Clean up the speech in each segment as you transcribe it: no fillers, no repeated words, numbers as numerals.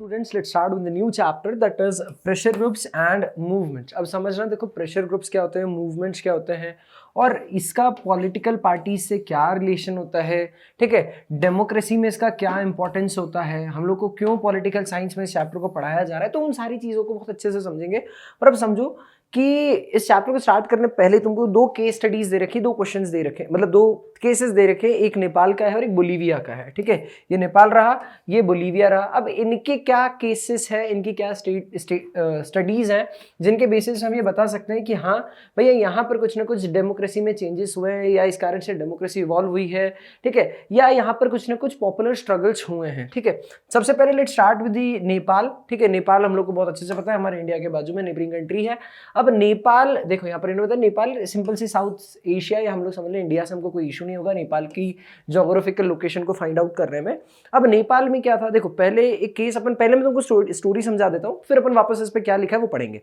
students, let's start with the new chapter that is pressure groups and movements. अब समझना, देखो pressure groups क्या होते हैं, मूवमेंट्स क्या होते हैं और इसका पॉलिटिकल पार्टी से क्या रिलेशन होता है, ठीक है। डेमोक्रेसी में इसका क्या इंपॉर्टेंस होता है, हम लोग को क्यों पॉलिटिकल साइंस में इस चैप्टर को पढ़ाया जा रहा है, तो उन सारी चीज़ों को बहुत अच्छे से समझेंगे। पर अब समझो कि इस चैप्टर को स्टार्ट करने पहले तुमको दो केस स्टडीज दे रखी, दो क्वेश्चंस दे रखे, मतलब दो केसेस दे रखे, एक नेपाल का है और एक बोलीविया का है, ठीक है। ये नेपाल रहा, ये बोलीविया रहा। अब इनके क्या केसेस है, इनकी क्या स्टडीज हैं जिनके बेसिस हम ये बता सकते हैं कि हाँ भैया यहाँ पर कुछ ना कुछ डेमोक्रेसी में चेंजेस हुए हैं या इस कारण से डेमोक्रेसी इवॉल्व हुई है, ठीक है, या यहाँ पर कुछ ना कुछ पॉपुलर स्ट्रगल्स हुए हैं, ठीक है। सबसे पहले let start with the Nepal, ठीक है। नेपाल हम लोग को बहुत अच्छे से पता है, हमारे इंडिया के बाजू में नेबरिंग कंट्री है। अब नेपाल देखो, यहाँ पर इन्होंने बताया नेपाल सिंपल सी साउथ एशिया, या हम लोग समझ लें इंडिया से हमको कोई इशू नहीं होगा नेपाल की ज्योग्राफिकल लोकेशन को फाइंड आउट करने में। अब नेपाल में क्या था, देखो पहले एक केस अपन, पहले मैं तुमको स्टोरी समझा देता हूँ, फिर अपन वापस इस पे क्या लिखा है वो पढ़ेंगे।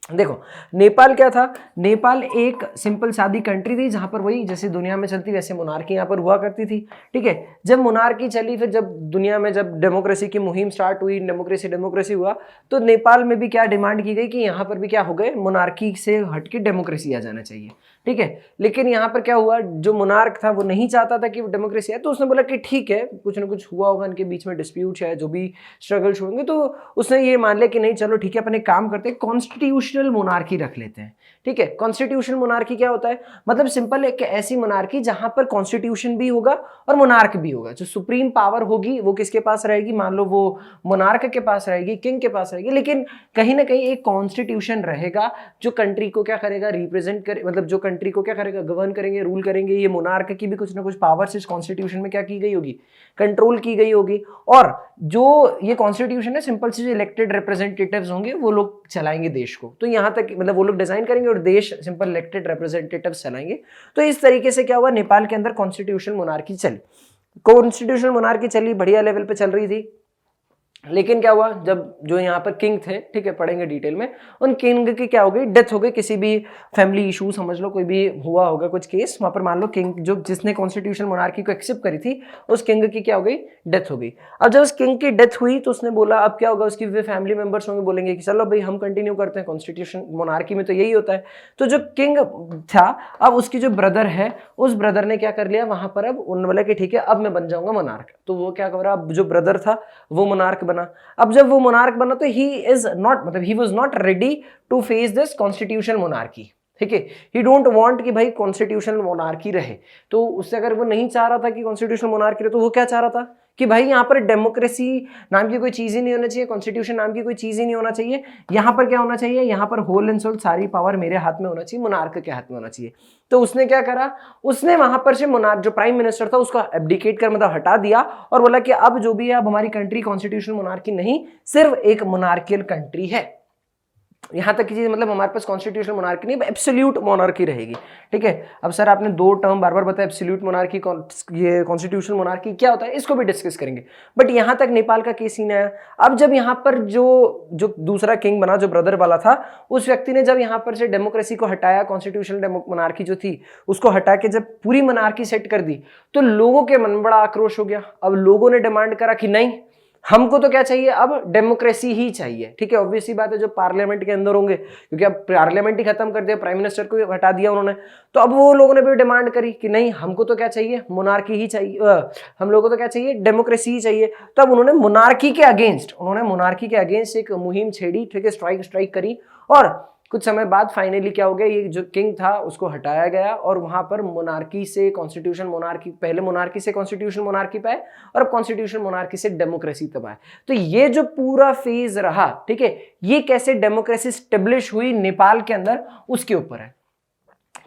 देखो नेपाल क्या था, नेपाल एक सिंपल सादी कंट्री थी जहां पर वही जैसे दुनिया में चलती वैसे मोनार्की यहाँ पर हुआ करती थी, ठीक है। जब मोनार्की चली, फिर जब दुनिया में जब डेमोक्रेसी की मुहिम स्टार्ट हुई, डेमोक्रेसी हुआ, तो नेपाल में भी क्या डिमांड की गई कि यहाँ पर भी क्या हो गए, मोनार्की से हटके डेमोक्रेसी आ जाना चाहिए, ठीक है। लेकिन यहाँ पर क्या हुआ, जो मोनार्क था वो नहीं चाहता था कि डेमोक्रेसी है, तो उसने बोला कि ठीक है कुछ ना कुछ हुआ होगा, इनके बीच में डिस्प्यूट है, जो भी स्ट्रगल्स होंगे, तो उसने ये मान लिया कि नहीं चलो ठीक है अपन एक काम करते हैं, कॉन्स्टिट्यूशनल मोनार्की रख लेते हैं, ठीक है। कॉन्स्टिट्यूशनल मोनार्की क्या होता है, मतलब सिंपल एक ऐसी मोनार्की जहां पर कॉन्स्टिट्यूशन भी होगा और मोनार्क भी होगा। जो सुप्रीम पावर होगी वो किसके पास रहेगी, मान लो वो मोनार्क के पास रहेगी, किंग के पास रहेगी, लेकिन कहीं ना कहीं एक कॉन्स्टिट्यूशन रहेगा जो कंट्री को क्या करेगा, रिप्रेजेंट करे, मतलब जो कंट्री को क्या करेगा, गवर्न करेंगे, रूल करेंगे। ये मोनार्क की भी कुछ ना कुछ पावर्स इस कॉन्स्टिट्यूशन में क्या की गई होगी, कंट्रोल की गई होगी। और जो ये कॉन्स्टिट्यूशन है सिंपल से जो इलेक्टेड रिप्रेजेंटेटिव्स होंगे वो लोग चलाएंगे देश को, तो यहाँ तक मतलब वो लोग डिजाइन करेंगे और देश सिंपल इलेक्टेड रिप्रेजेंटेटिव्स चलाएंगे। तो इस तरीके से क्या हुआ, नेपाल के अंदर कॉन्स्टिट्यूशनल मोनार्की चली, कॉन्स्टिट्यूशनल मोनार्की चली, बढ़िया लेवल पे चल रही थी। लेकिन क्या हुआ, जब जो यहाँ पर किंग थे, ठीक है, पढ़ेंगे डिटेल में, उन किंग की क्या हो गई, डेथ हो गई, किसी भी फैमिली इशू समझ लो, कोई भी हुआ होगा कुछ केस, वहां पर मान लो किंग जो जिसने कॉन्स्टिट्यूशन मोनार्की को एक्सेप्ट करी थी, उस किंग की क्या हो गई, डेथ हो गई। अब जब उस किंग की डेथ हुई तो उसने बोला अब क्या होगा, उसकी फैमिली मेंबर्स होंगे, बोलेंगे कि चलो भाई हम कंटिन्यू करते हैं, कॉन्स्टिट्यूशन मोनार्की में तो यही होता है। तो जो किंग था, अब उसकी जो ब्रदर है, उस ब्रदर ने क्या कर लिया वहां पर, अब उन्होंने बोला कि ठीक है अब मैं बन जाऊंगा मोनार्क। तो वो क्या कर रहा, अब जो ब्रदर था वो मोनार्क बना। अब जब वो मोनार्क बना तो ही इज नॉट, मतलब he was not ready to face this constitutional monarchy, ठीक है। ही डोंट वांट कि भाई कॉन्स्टिट्यूशनल मोनार्की रहे। तो उससे अगर वो नहीं चाह रहा था कि कॉन्स्टिट्यूशनल मोनार्की रहे, तो वो क्या चाह रहा था कि भाई यहाँ पर डेमोक्रेसी नाम की कोई चीज ही नहीं होना चाहिए, कॉन्स्टिट्यूशन नाम की कोई चीज ही नहीं होना चाहिए। यहाँ पर क्या होना चाहिए, यहाँ पर होल एंड सोल सारी पावर मेरे हाथ में होना चाहिए, मोनार्क के हाथ में होना चाहिए। तो उसने क्या करा, उसने वहां पर से मोनार्क जो प्राइम मिनिस्टर था उसको एब्डिकेट कर, मतलब हटा दिया, और बोला कि अब जो भी है, अब हमारी कंट्री कॉन्स्टिट्यूशनल मोनार्की नहीं, सिर्फ एक मोनार्कियल कंट्री है। यहां तक की चीज, मतलब हमारे पास कॉन्स्टिट्यूशनल मोनार्की नहीं, एब्सोल्यूट मोनार्की रहेगी, ठीक है। अब सर आपने दो टर्म बार बार बताया, एब्सोल्यूट मोनार्की, ये कॉन्स्टिट्यूशनल मोनार्की क्या होता है, इसको भी डिस्कस करेंगे। बट यहां तक नेपाल का केस ही नहीं आया। अब जब यहाँ पर जो दूसरा किंग बना, जो ब्रदर वाला था, उस व्यक्ति ने जब यहाँ पर से डेमोक्रेसी को हटाया, कॉन्स्टिट्यूशनल मोनार्की जो थी उसको हटा के जब पूरी मोनार्की सेट कर दी, तो लोगों के मन में बड़ा आक्रोश हो गया। अब लोगों ने डिमांड करा कि नहीं, हमको तो क्या चाहिए, अब डेमोक्रेसी ही चाहिए, ठीक है। ऑब्वियसली बात है, जो पार्लियामेंट के अंदर होंगे, क्योंकि अब पार्लियामेंट ही खत्म कर दिया, प्राइम मिनिस्टर को हटा दिया उन्होंने, तो अब वो लोगों ने भी डिमांड करी कि नहीं हमको तो क्या चाहिए, मोनार्की ही चाहिए, हम लोगों को तो क्या चाहिए, डेमोक्रेसी ही चाहिए। तो अब उन्होंने मोनार्की के अगेंस्ट एक मुहिम छेड़ी, ठीक है, स्ट्राइक करी, और कुछ समय बाद फाइनली क्या हो गया, ये जो किंग था उसको हटाया गया, और वहां पर मोनार्की से कॉन्स्टिट्यूशन मोनार्की, पहले मोनार्की से कॉन्स्टिट्यूशन मोनार्की पे आए, और अब कॉन्स्टिट्यूशन मोनार्की से डेमोक्रेसी तब आए। तो ये जो पूरा फेज रहा, ठीक है, ये कैसे डेमोक्रेसी स्टेब्लिश हुई नेपाल के अंदर, उसके ऊपर है।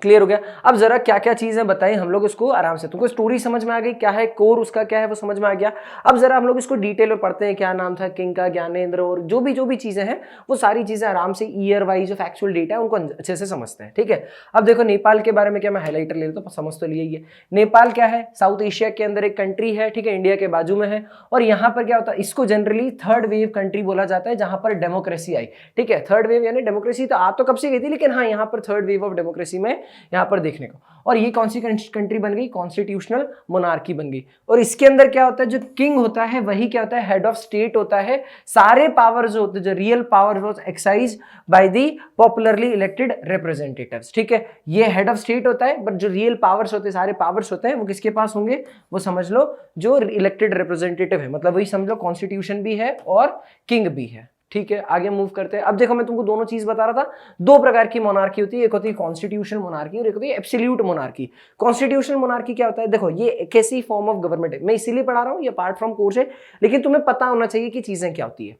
क्लियर हो गया। अब जरा क्या क्या चीजें बताएं हम लोग इसको आराम से, तुमको स्टोरी समझ में आ गई, क्या है कोर उसका क्या है वो समझ में आ गया। अब जरा हम लोग इसको डिटेल में पढ़ते हैं, क्या नाम था किंग का, ज्ञानेंद्र, और जो भी चीजें हैं वो सारी चीजें आराम से ईयर वाइज जो फैक्चुअल डेटा है उनको अच्छे से समझते हैं, ठीक है। अब देखो नेपाल के बारे में क्या, मैं हाईलाइटर ले लेता हूँ, समझ तो लिया ही है। नेपाल क्या है, साउथ एशिया के अंदर एक कंट्री है, ठीक है, इंडिया के बाजू में है, और यहाँ पर क्या होता है, इसको जनरली थर्ड वेव कंट्री बोला जाता है, जहां पर डेमोक्रेसी आई, ठीक है। थर्ड वेव यानी डेमोक्रेसी तो आ तो कब से गई थी, लेकिन हाँ यहाँ पर थर्ड वेव ऑफ डेमोक्रेसी में यहाँ पर देखने को। और ये कौन सी कंट्री बन गई, कॉन्स्टिट्यूशनल मोनार्की बन गई। और इसके अंदर क्या होता है, जो किंग होता है वही क्या होता है, हेड ऑफ स्टेट होता है। सारे पावर जो होते हैं, जो रियल पावर वो exercise by the popularly elected representatives, ठीक है। ये हेड ऑफ स्टेट होता है, बट जो रियल पावर्स होते हैं, सारे पावर्स होते हैं, वो किसके पास होंगे, वो समझ लो जो इलेक्टेड रिप्रेजेंटेटिव है, मतलब वही समझ लो कॉन्स्टिट्यूशन भी है और किंग भी है, ठीक है। आगे मूव करते हैं। अब देखो मैं तुमको दोनों चीज बता रहा था, दो प्रकार की मोनार्की होती है, एक होती है कॉन्स्टिट्यूशनल मोनार्की और एक होती है एब्सोल्यूट मोनार्की। कॉन्स्टिट्यूशनल मोनार्की क्या होता है, देखो ये एक ऐसी फॉर्म ऑफ गवर्नमेंट है, मैं इसीलिए पढ़ा रहा हूं, ये पार्ट फ्रॉम कोर्स है, लेकिन तुम्हें पता होना चाहिए कि चीजें क्या होती है।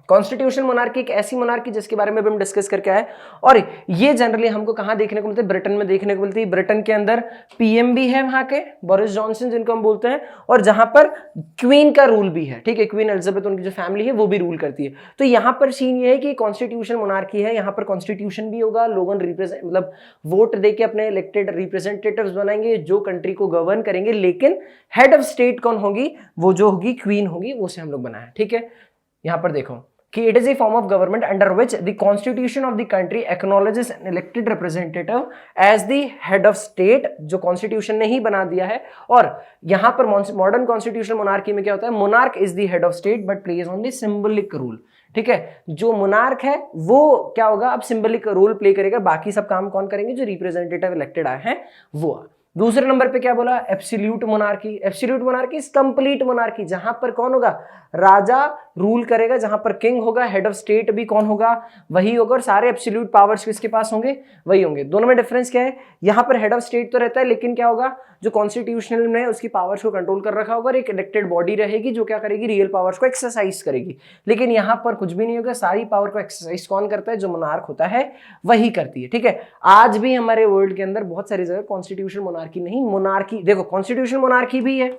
कॉन्स्टिट्यूशनल मोनार्की एक ऐसी मोनार्की जिसके बारे में भी हम डिस्कस करके आए, और ये जनरली हमको कहां देखने को मिलती है, ब्रिटेन में देखने को मिलती है। ब्रिटेन के अंदर पीएम भी है वहां के, बोरिस जॉनसन जिनको हम बोलते हैं, और जहां पर क्वीन का रूल भी है, ठीक है। क्वीन एलिजाबेथ उनकी जो फैमिली है वो भी रूल करती है। तो यहां पर सीन ये है कि कॉन्स्टिट्यूशनल मोनार्की है, यहां पर कॉन्स्टिट्यूशन भी होगा, लोगों ने रिप्रेजेंट मतलब वोट देके अपने इलेक्टेड रिप्रेजेंटेटिव्स बनाएंगे जो कंट्री को गवर्न करेंगे, लेकिन हेड ऑफ स्टेट कौन होगी, वो जो होगी क्वीन होगी, वो से हम लोग बनाए, ठीक है। यहां पर देखो कि it is a form of government under which the constitution of the country acknowledges an elected representative as the head of state, जो constitution ने ही बना दिया है। और यहां पर मॉडर्न कॉन्स्टिट्यूशनल मोनार्की में क्या होता है, monarch is the head of state but plays only symbolic rule, ठीक है। जो मोनार्क है वो क्या होगा, अब सिंबलिक रोल प्ले करेगा, बाकी सब काम कौन करेंगे, जो रिप्रेजेंटेटिव इलेक्टेड आए हैं वो। दूसरे नंबर पे क्या बोला, absolute monarchy. Absolute monarchy is complete monarchy, जहां पर कौन होगा, राजा रूल करेगा, जहां पर किंग होगा, हेड ऑफ स्टेट भी कौन होगा, वही होगा, और सारे एब्सोल्यूट पावर्स किसके पास होंगे, वही होंगे। दोनों में डिफरेंस क्या है, यहां पर हेड ऑफ स्टेट तो रहता है, लेकिन क्या होगा, जो कॉन्स्टिट्यूशनल में उसकी पावर्स को कंट्रोल कर रखा होगा, और एक इलेक्टेड बॉडी रहेगी जो क्या करेगी, रियल पावर्स को एक्सरसाइज करेगी। लेकिन यहां पर कुछ भी नहीं होगा, सारी पावर को एक्सरसाइज कौन करता है, जो मोनार्क होता है वही करती है, ठीक है। आज भी हमारे वर्ल्ड के अंदर बहुत सारी जगह कॉन्स्टिट्यूशनल मोनार्की नहीं, मोनार्की, देखो कॉन्स्टिट्यूशनल मोनार्की भी है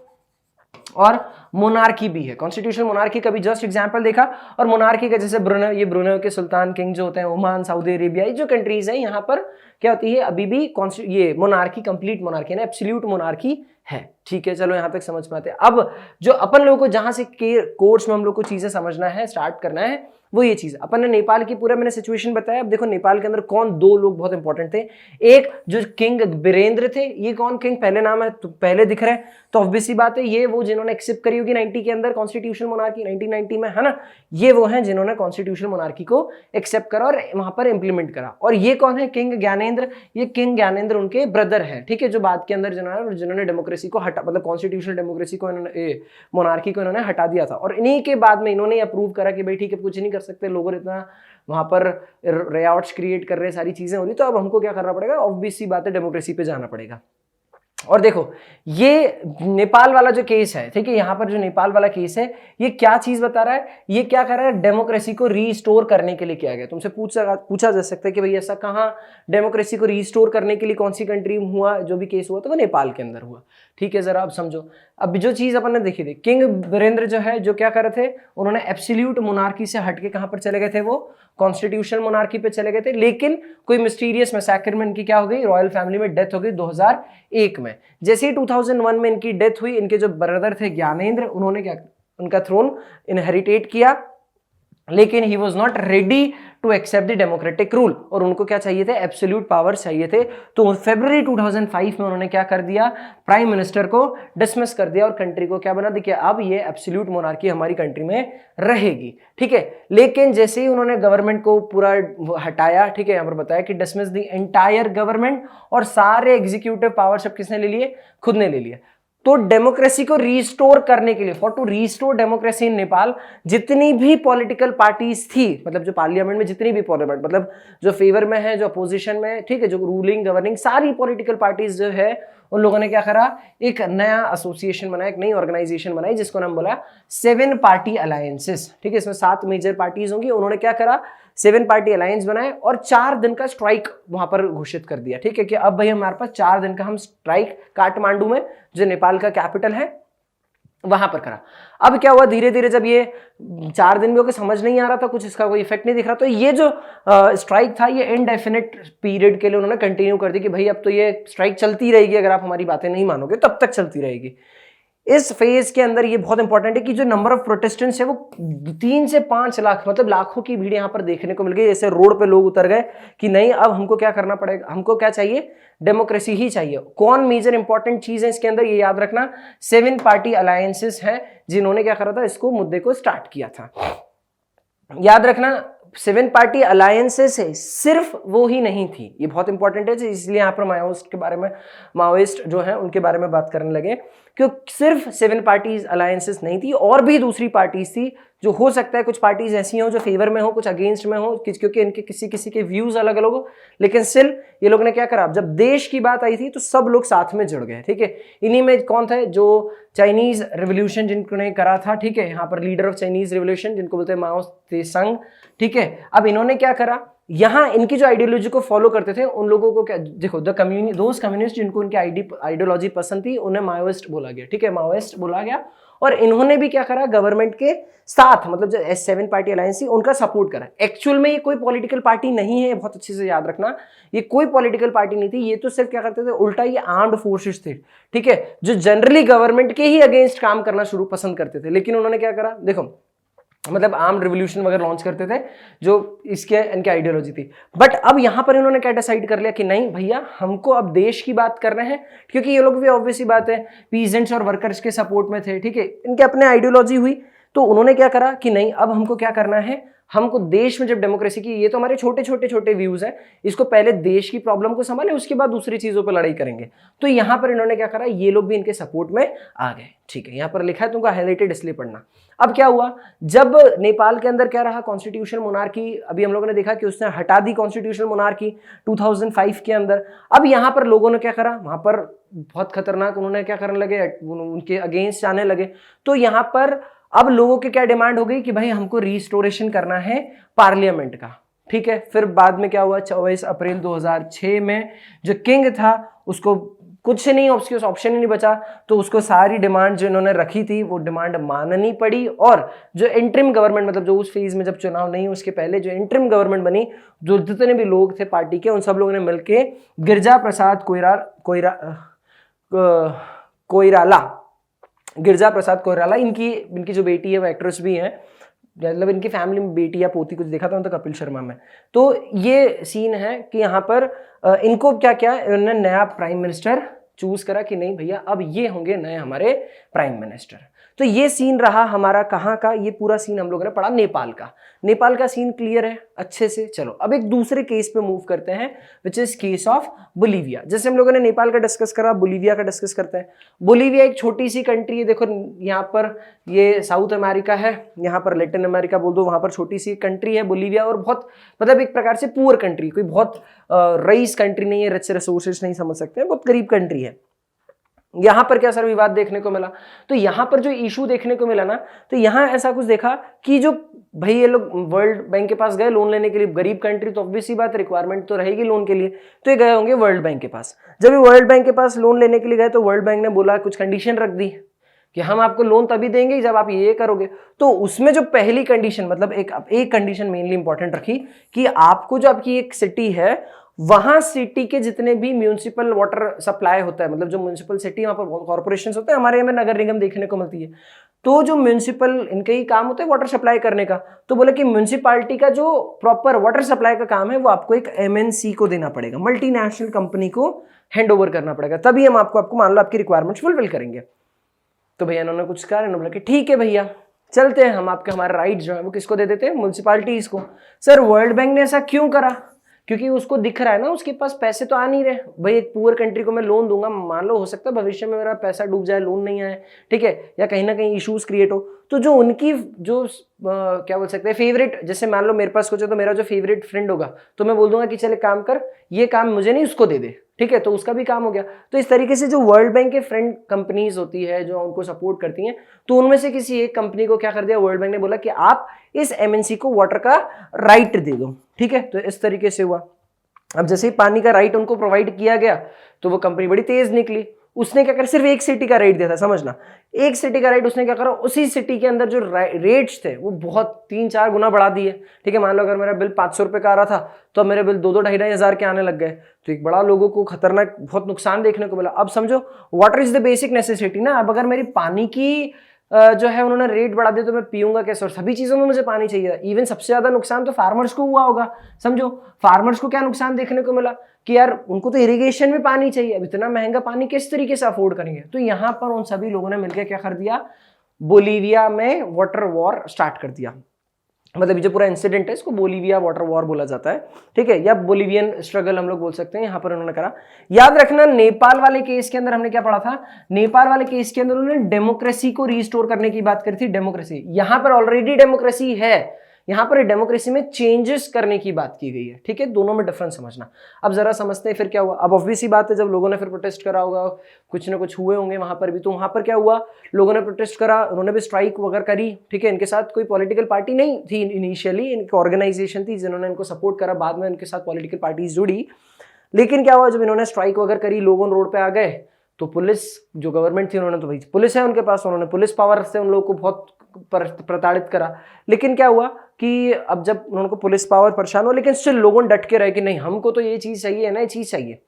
और मोनार्की भी है। कॉन्स्टिट्यूशनल मोनार्की का भी जस्ट एग्जांपल देखा, और मोनार्की का जैसे ब्रुनेई, ये ब्रुनेई के सुल्तान किंग जो होते हैं, ओमान, सऊदी अरेबिया, ये जो कंट्रीज हैं, यहाँ पर क्या होती है, अभी भी ये मोनार्की कंप्लीट मोनार्की ना, एब्सोल्यूट मोनार्की है, ठीक है। चलो यहाँ तक समझ में आते हैं। अब जो अपन लोगों को जहां से कोर्स में हम लोग को चीजें समझना है, स्टार्ट करना है, वो ये चीज अपन ने नेपाल की पूरा मैंने सिचुएशन बताया। अब देखो नेपाल के अंदर कौन दो लोग बहुत इंपॉर्टेंट थे, एक जो किंग बीरेंद्र थे, ये कौन किंग, पहले नाम है तो पहले दिख रहे हैं, तो ऑब्वियसली बात है ये वो जिन्होंने एक्सेप्ट करी होगी 90 के अंदर कॉन्स्टिट्यूशनल मोनार्की, 1990 में, है ना, ये वो हैं जिन्होंने कॉन्स्टिट्यूशनल मोनार्की को एक्सेप्ट करा और वहां पर इंप्लीमेंट करा। और ये कौन है, किंग ज्ञानेंद्र, ये किंग ज्ञानेंद्र उनके ब्रदर है, ठीक है, जो बाद के अंदर जिन्होंने डेमोक्रेसी को हटा, मतलब कॉन्स्टिट्यूशनल डेमोक्रेसी को इन्होंने, मोनार्की को इन्होंने हटा दिया था, और इन्हीं के बाद में इन्होंने अप्रूव करा कि भाई ठीक है, कुछ नहीं कर सकते, लोगों इतना वहां पर रियॉट्स क्रिएट कर रहे, सारी चीजें हो रही, तो अब हमको क्या करना पड़ेगा, ऑब्वियस सी बात है, डेमोक्रेसी पे जाना पड़ेगा। और देखो ये नेपाल वाला जो केस है, ठीक है, यहाँ पर जो नेपाल वाला केस है, ये क्या चीज बता रहा है, ये क्या कर रहा है, डेमोक्रेसी को रीस्टोर करने के लिए किया गया। तुमसे पूछा जा सकता है कि भाई ऐसा कहाँ डेमोक्रेसी को रीस्टोर करने के लिए कौन सी कंट्री हुआ, जो भी केस हुआ तो वो नेपाल के अंदर हुआ, ठीक है। जरा आप समझो, अब जो चीज अपन ने देखी थी, किंग बीरेंद्र जो है, जो क्या कर रहे थे, उन्होंने एब्सोल्यूट मोनार्की से हटके कहां पर चले गए थे, वो कॉन्स्टिट्यूशनल मोनार्की पे चले गए थे। लेकिन कोई मिस्टीरियस मैसेकर में इनकी क्या हो गई, रॉयल फैमिली में डेथ हो गई 2001 में। जैसे ही 2001 में इनकी डेथ हुई, इनके जो ब्रदर थे ज्ञानेंद्र, उन्होंने क्या, उनका थ्रोन इनहेरिटेट किया, लेकिन he was not ready to accept the democratic rule, और उनको क्या चाहिए थे, एब्सोल्यूट पावर चाहिए थे। तो फरवरी 2005 में उन्होंने क्या कर दिया, प्राइम मिनिस्टर को डिसमिस कर दिया और कंट्री को क्या बना दिया, अब ये एब्सोल्यूट मोनार्की हमारी कंट्री में रहेगी, ठीक है। लेकिन जैसे ही उन्होंने गवर्नमेंट को पूरा हटाया, ठीक है, यहाँ पर बताया कि डिसमिस द एंटायर गवर्नमेंट, और सारे एग्जीक्यूटिव पावर सब किसने ले लिए, खुद ने ले लिया। तो डेमोक्रेसी को रीस्टोर करने के लिए, for to restore democracy in Nepal, जितनी भी पॉलिटिकल पार्टीज थी, मतलब जो पार्लियामेंट में जितनी भी पार्लियामेंट, मतलब जो फेवर में है, जो अपोजिशन में है, ठीक है, जो रूलिंग गवर्निंग, सारी पॉलिटिकल पार्टीज जो है, उन लोगों ने क्या करा, एक नया एसोसिएशन बनाया, एक नई ऑर्गेनाइजेशन बनाई, जिसको नाम बोला 7 पार्टी अलायंसेस, ठीक है। इसमें 7 मेजर पार्टीज होंगी। उन्होंने क्या करा, 7 पार्टी अलायंस बनाए और 4 दिन का स्ट्राइक वहां पर घोषित कर दिया, ठीक है, कि अब भाई हमारे पास 4 दिन का हम स्ट्राइक काठमांडू में, जो नेपाल का कैपिटल है, वहां पर करा। अब क्या हुआ, धीरे धीरे जब ये 4 दिन भी होकर समझ नहीं आ रहा था, कुछ इसका कोई इफेक्ट नहीं दिख रहा, तो ये जो स्ट्राइक था, ये इनडेफिनेट पीरियड के लिए उन्होंने कंटिन्यू कर दी कि भाई अब तो ये स्ट्राइक चलती रहेगी, अगर आप हमारी बातें नहीं मानोगे तब तक चलती रहेगी। इस फेज के अंदर ये बहुत इंपॉर्टेंट है कि जो नंबर ऑफ प्रोटेस्टेंट्स है वो 3 से 5 लाख, मतलब लाखों की भीड़ यहाँ पर देखने को मिल गई। जैसे रोड पे लोग उतर गए कि नहीं अब हमको क्या करना पड़ेगा, हमको क्या चाहिए, डेमोक्रेसी ही चाहिए। कौन मेजर इंपॉर्टेंट चीज है इसके अंदर, ये याद रखना, 7 पार्टी अलायंसेस हैं जिन्होंने क्या करा था, इसको मुद्दे को स्टार्ट किया था। याद रखना 7 पार्टी अलायंसेस है, सिर्फ वो ही नहीं थी, ये बहुत इंपॉर्टेंट है, इसलिए यहाँ पर माओइस्ट के बारे में, माओइस्ट जो है उनके बारे में बात करने लगे, क्योंकि सिर्फ 7 पार्टीज अलायंसेस नहीं थी, और भी दूसरी पार्टीज थी, जो हो सकता है कुछ पार्टीज ऐसी हो जो फेवर में हो, कुछ अगेंस्ट में हो, क्योंकि इनके किसी किसी के व्यूज अलग अलग हो, लेकिन स्टिल ये लोग ने क्या करा, जब देश की बात आई थी तो सब लोग साथ में जुड़ गए। ठीक है, इन्हीं में कौन थे, जो चाइनीज रिवोल्यूशन जिन्होंने करा था, ठीक है, यहाँ पर लीडर ऑफ चाइनीज रिवोल्यूशन जिनको बोलते हैं माओ त्से संग। ठीक है, अब इन्होंने क्या करा, यहाँ इनकी जो आइडियोलॉजी को फॉलो करते थे उन लोगों को क्या, देखो दोज कम्युनिस्ट जिनको उनकी आइडियोलॉजी पसंद थी उन्हें माओइस्ट बोला गया। ठीक है, माओइस्ट बोला गया, और इन्होंने भी क्या करा, गवर्नमेंट के साथ, मतलब जो S7 पार्टी अलायंस थी उनका सपोर्ट करा। एक्चुअल में ये कोई पॉलिटिकल पार्टी नहीं है, बहुत अच्छे से याद रखना, ये कोई पॉलिटिकल पार्टी नहीं थी, ये तो सिर्फ क्या करते थे, उल्टा ये आर्म्ड फोर्सेस थे। ठीक है, जो जनरली गवर्नमेंट के ही अगेंस्ट काम करना शुरू पसंद करते थे, लेकिन उन्होंने क्या करा, देखो मतलब आर्म रिवोल्यूशन वगैरह लॉन्च करते थे, जो इसके इनकी आइडियोलॉजी थी। बट अब यहाँ पर इन्होंने क्या डिसाइड कर लिया कि नहीं भैया, हमको अब देश की बात कर रहे हैं, क्योंकि ये लोग भी ऑब्वियस सी बात है पीजेंट्स और वर्कर्स के सपोर्ट में थे। ठीक है, इनके अपने आइडियोलॉजी हुई, तो उन्होंने क्या करा कि नहीं अब हमको क्या करना है, हमको देश में जब डेमोक्रेसी की, ये तो हमारे छोटे छोटे छोटे व्यूज हैं, इसको पहले देश की प्रॉब्लम को संभाले, उसके बाद दूसरी चीजों पर लड़ाई करेंगे। तो यहाँ पर इन्होंने क्या करा, ये लोग भी इनके सपोर्ट में आ गए। ठीक है, यहाँ पर लिखा है, तुमको हाईलाइटेड इसलिए पढ़ना। अब क्या हुआ, जब नेपाल के अंदर क्या रहा, कॉन्स्टिट्यूशनल मोनार्की, अभी हम लोगों ने देखा कि उसने हटा दी कॉन्स्टिट्यूशनल मोनार्की 2005 के अंदर। अब यहाँ पर लोगों ने क्या करा, वहां पर बहुत खतरनाक उन्होंने क्या करने लगे, उनके अगेंस्ट जाने लगे। तो यहाँ पर अब लोगों की क्या डिमांड हो गई कि भाई हमको रिस्टोरेशन करना है पार्लियामेंट का। ठीक है, फिर बाद में क्या हुआ, 24 अप्रैल 2006 में जो किंग था उसको कुछ नहीं, उसके ऑप्शन ही नहीं बचा, तो उसको सारी डिमांड जो इन्होंने रखी थी वो डिमांड माननी पड़ी। और जो इंटरिम गवर्नमेंट, मतलब जो उस फेज में जब चुनाव नहीं उसके पहले जो इंटरिम गवर्नमेंट बनी, जो जितने भी लोग थे पार्टी के, उन सब लोगों ने मिलके गिरजा प्रसाद कोइराला, इनकी जो बेटी है वो एक्ट्रेस भी है, मतलब इनकी फैमिली में बेटी या पोती कुछ देखा था तो कपिल शर्मा में। तो ये सीन है कि यहाँ पर इनको क्या क्या इन्होंने नया प्राइम मिनिस्टर चूज करा कि नहीं भैया अब ये होंगे नए हमारे प्राइम मिनिस्टर। तो ये सीन रहा हमारा कहाँ का, ये पूरा सीन हम लोगों ने पढ़ा नेपाल का। नेपाल का सीन क्लियर है अच्छे से। चलो अब एक दूसरे केस पे मूव करते हैं, which is case of Bolivia. जैसे हम लोगों ने नेपाल का डिस्कस करा, बोलीविया का डिस्कस करते हैं। बोलीविया एक छोटी सी कंट्री है, देखो यहाँ पर ये साउथ अमेरिका है, यहाँ पर लैटिन अमेरिका बोल दो, वहां पर छोटी सी कंट्री है बोलीविया, और बहुत मतलब एक प्रकार से पुअर कंट्री, कोई बहुत रईस कंट्री नहीं है, रिच रिसोर्सेज नहीं समझ सकते हैं, बहुत गरीब कंट्री है। यहां पर क्या सर विवाद देखने को मिला, तो यहां पर जो इशू देखने को मिला ना, तो यहां ऐसा कुछ देखा कि जो भाई ये लोग वर्ल्ड बैंक के पास गए लोन लेने के लिए, गरीब कंट्री तो ऑब्वियस सी बात रिक्वायरमेंट तो रहेगी लोन के लिए, तो ये गए होंगे वर्ल्ड बैंक के पास। जब ये वर्ल्ड बैंक के पास लोन लेने के लिए गए तो वर्ल्ड बैंक ने बोला, कुछ कंडीशन रख दी कि हम आपको लोन तभी देंगे जब आप ये करोगे। तो उसमें जो पहली कंडीशन, मतलब एक कंडीशन मेनली इंपॉर्टेंट रखी कि आपको जो आपकी एक सिटी है वहां सिटी के जितने भी म्यूनिसिपल वाटर सप्लाई होता है, मतलब जो म्यूनिसिपल सिटी वहां पर कॉर्पोरेशन होते हैं, हमारे यहाँ में नगर निगम देखने को मिलती है, तो जो म्यूनिसिपल इनके ही काम होता है वाटर सप्लाई करने का, तो बोले कि म्यूनिसिपालिटी का जो प्रॉपर वाटर सप्लाई का काम है वो आपको एक MNC को देना पड़ेगा, मल्टीनेशनल कंपनी को हैंड ओवर करना पड़ेगा, तभी हम आपको मान लो आपकी रिक्वायरमेंट्स फुलफिल करेंगे। तो भैया इन्होंने कुछ कहा, इन्होंने बोला कि ठीक है भैया चलते हैं, हम आपके हमारा राइट जो है वो किसको दे देते हैं, म्यूनिसिपालिटीज को। सर वर्ल्ड बैंक ने ऐसा क्यों करा, क्योंकि उसको दिख रहा है ना उसके पास पैसे तो आ नहीं रहे, भाई एक पुअर कंट्री को मैं लोन दूंगा, मान लो हो सकता है भविष्य में मेरा पैसा डूब जाए, लोन नहीं आए, ठीक है, या कहीं ना कहीं इश्यूज क्रिएट हो, तो जो उनकी जो क्या बोल सकते हैं फेवरेट, जैसे मान लो मेरे पास कुछ है तो मेरा जो फेवरेट फ्रेंड होगा तो मैं बोल दूंगा कि चले काम कर, ये काम मुझे नहीं उसको दे दे, ठीक है, तो उसका भी काम हो गया। तो इस तरीके से जो वर्ल्ड बैंक के फ्रेंड कंपनीज होती है जो उनको सपोर्ट करती हैं, तो उनमें से किसी एक कंपनी को क्या कर दिया, वर्ल्ड बैंक ने बोला कि आप इस MNC को वाटर का राइट दे दो, ठीक है। तो इस तरीके से हुआ। अब जैसे ही पानी का राइट उनको प्रोवाइड किया गया तो वो कंपनी बड़ी तेज निकली, उसने क्या करा, सिर्फ एक सिटी का रेट दिया था, समझना, एक सिटी का रेट उसने क्या करा, उसी सिटी के अंदर जो रेट्स थे वो बहुत 3-4 गुना बढ़ा दिए। ठीक है, मान लो अगर मेरा बिल 500 रुपए का आ रहा था तो अब मेरे बिल 2-2 ढाई के आने लग गए। तो एक बड़ा लोगों को खतरनाक बहुत नुकसान देखने को मिला। अब समझो water is the basic necessity ना। अब अगर मेरी पानी की जो है उन्होंने रेट बढ़ा दिया तो मैं पीऊंगा कैसे, और सभी चीजों में मुझे पानी चाहिए। इवन सबसे ज्यादा नुकसान तो फार्मर्स को हुआ होगा। समझो फार्मर्स को क्या नुकसान देखने को मिला कि यार उनको तो इरिगेशन में पानी चाहिए, अब इतना महंगा पानी किस तरीके से अफोर्ड करेंगे। तो यहाँ पर उन सभी लोगों ने मिलकर क्या कर दिया, बोलीविया में वाटर वॉर स्टार्ट कर दिया। मतलब जो पूरा इंसिडेंट है इसको बोलीविया वाटर वॉर बोला जाता है। ठीक है, या बोलीवियन स्ट्रगल हम लोग बोल सकते हैं। यहाँ पर उन्होंने करा। याद रखना नेपाल वाले केस के अंदर हमने क्या पढ़ा था, नेपाल वाले केस के अंदर उन्होंने डेमोक्रेसी को रिस्टोर करने की बात करी थी। डेमोक्रेसी, यहाँ पर ऑलरेडी डेमोक्रेसी है, यहाँ पर डेमोक्रेसी में चेंजेस करने की बात की गई है। ठीक है, दोनों में डिफरेंस समझना। अब जरा समझते हैं फिर क्या हुआ। अब ऑब्वियस सी बात है, जब लोगों ने फिर प्रोटेस्ट करा होगा, कुछ ना कुछ हुए होंगे वहां पर भी, तो वहां पर क्या हुआ, लोगों ने प्रोटेस्ट करा, उन्होंने भी स्ट्राइक वगैरह करी। ठीक है, इनके साथ कोई पॉलिटिकल पार्टी नहीं थी इनिशियली, इनकी ऑर्गेनाइजेशन थी जिन्होंने इनको सपोर्ट करा, बाद में इनके साथ पॉलिटिकल पार्टीज जुड़ी। लेकिन क्या हुआ, जब इन्होंने स्ट्राइक वगैरह करी, लोग रोड पे आ गए, तो पुलिस जो गवर्नमेंट थी उन्होंने, तो भाई पुलिस है उनके पास, उन्होंने पुलिस पावर से उन लोगों को बहुत प्रताड़ित करा। लेकिन क्या हुआ कि अब जब उनको पुलिस पावर परेशान हो, लेकिन स्टिल लोगों डट के रहे कि नहीं हमको तो ये चीज चाहिए ना, ये चीज चाहिए।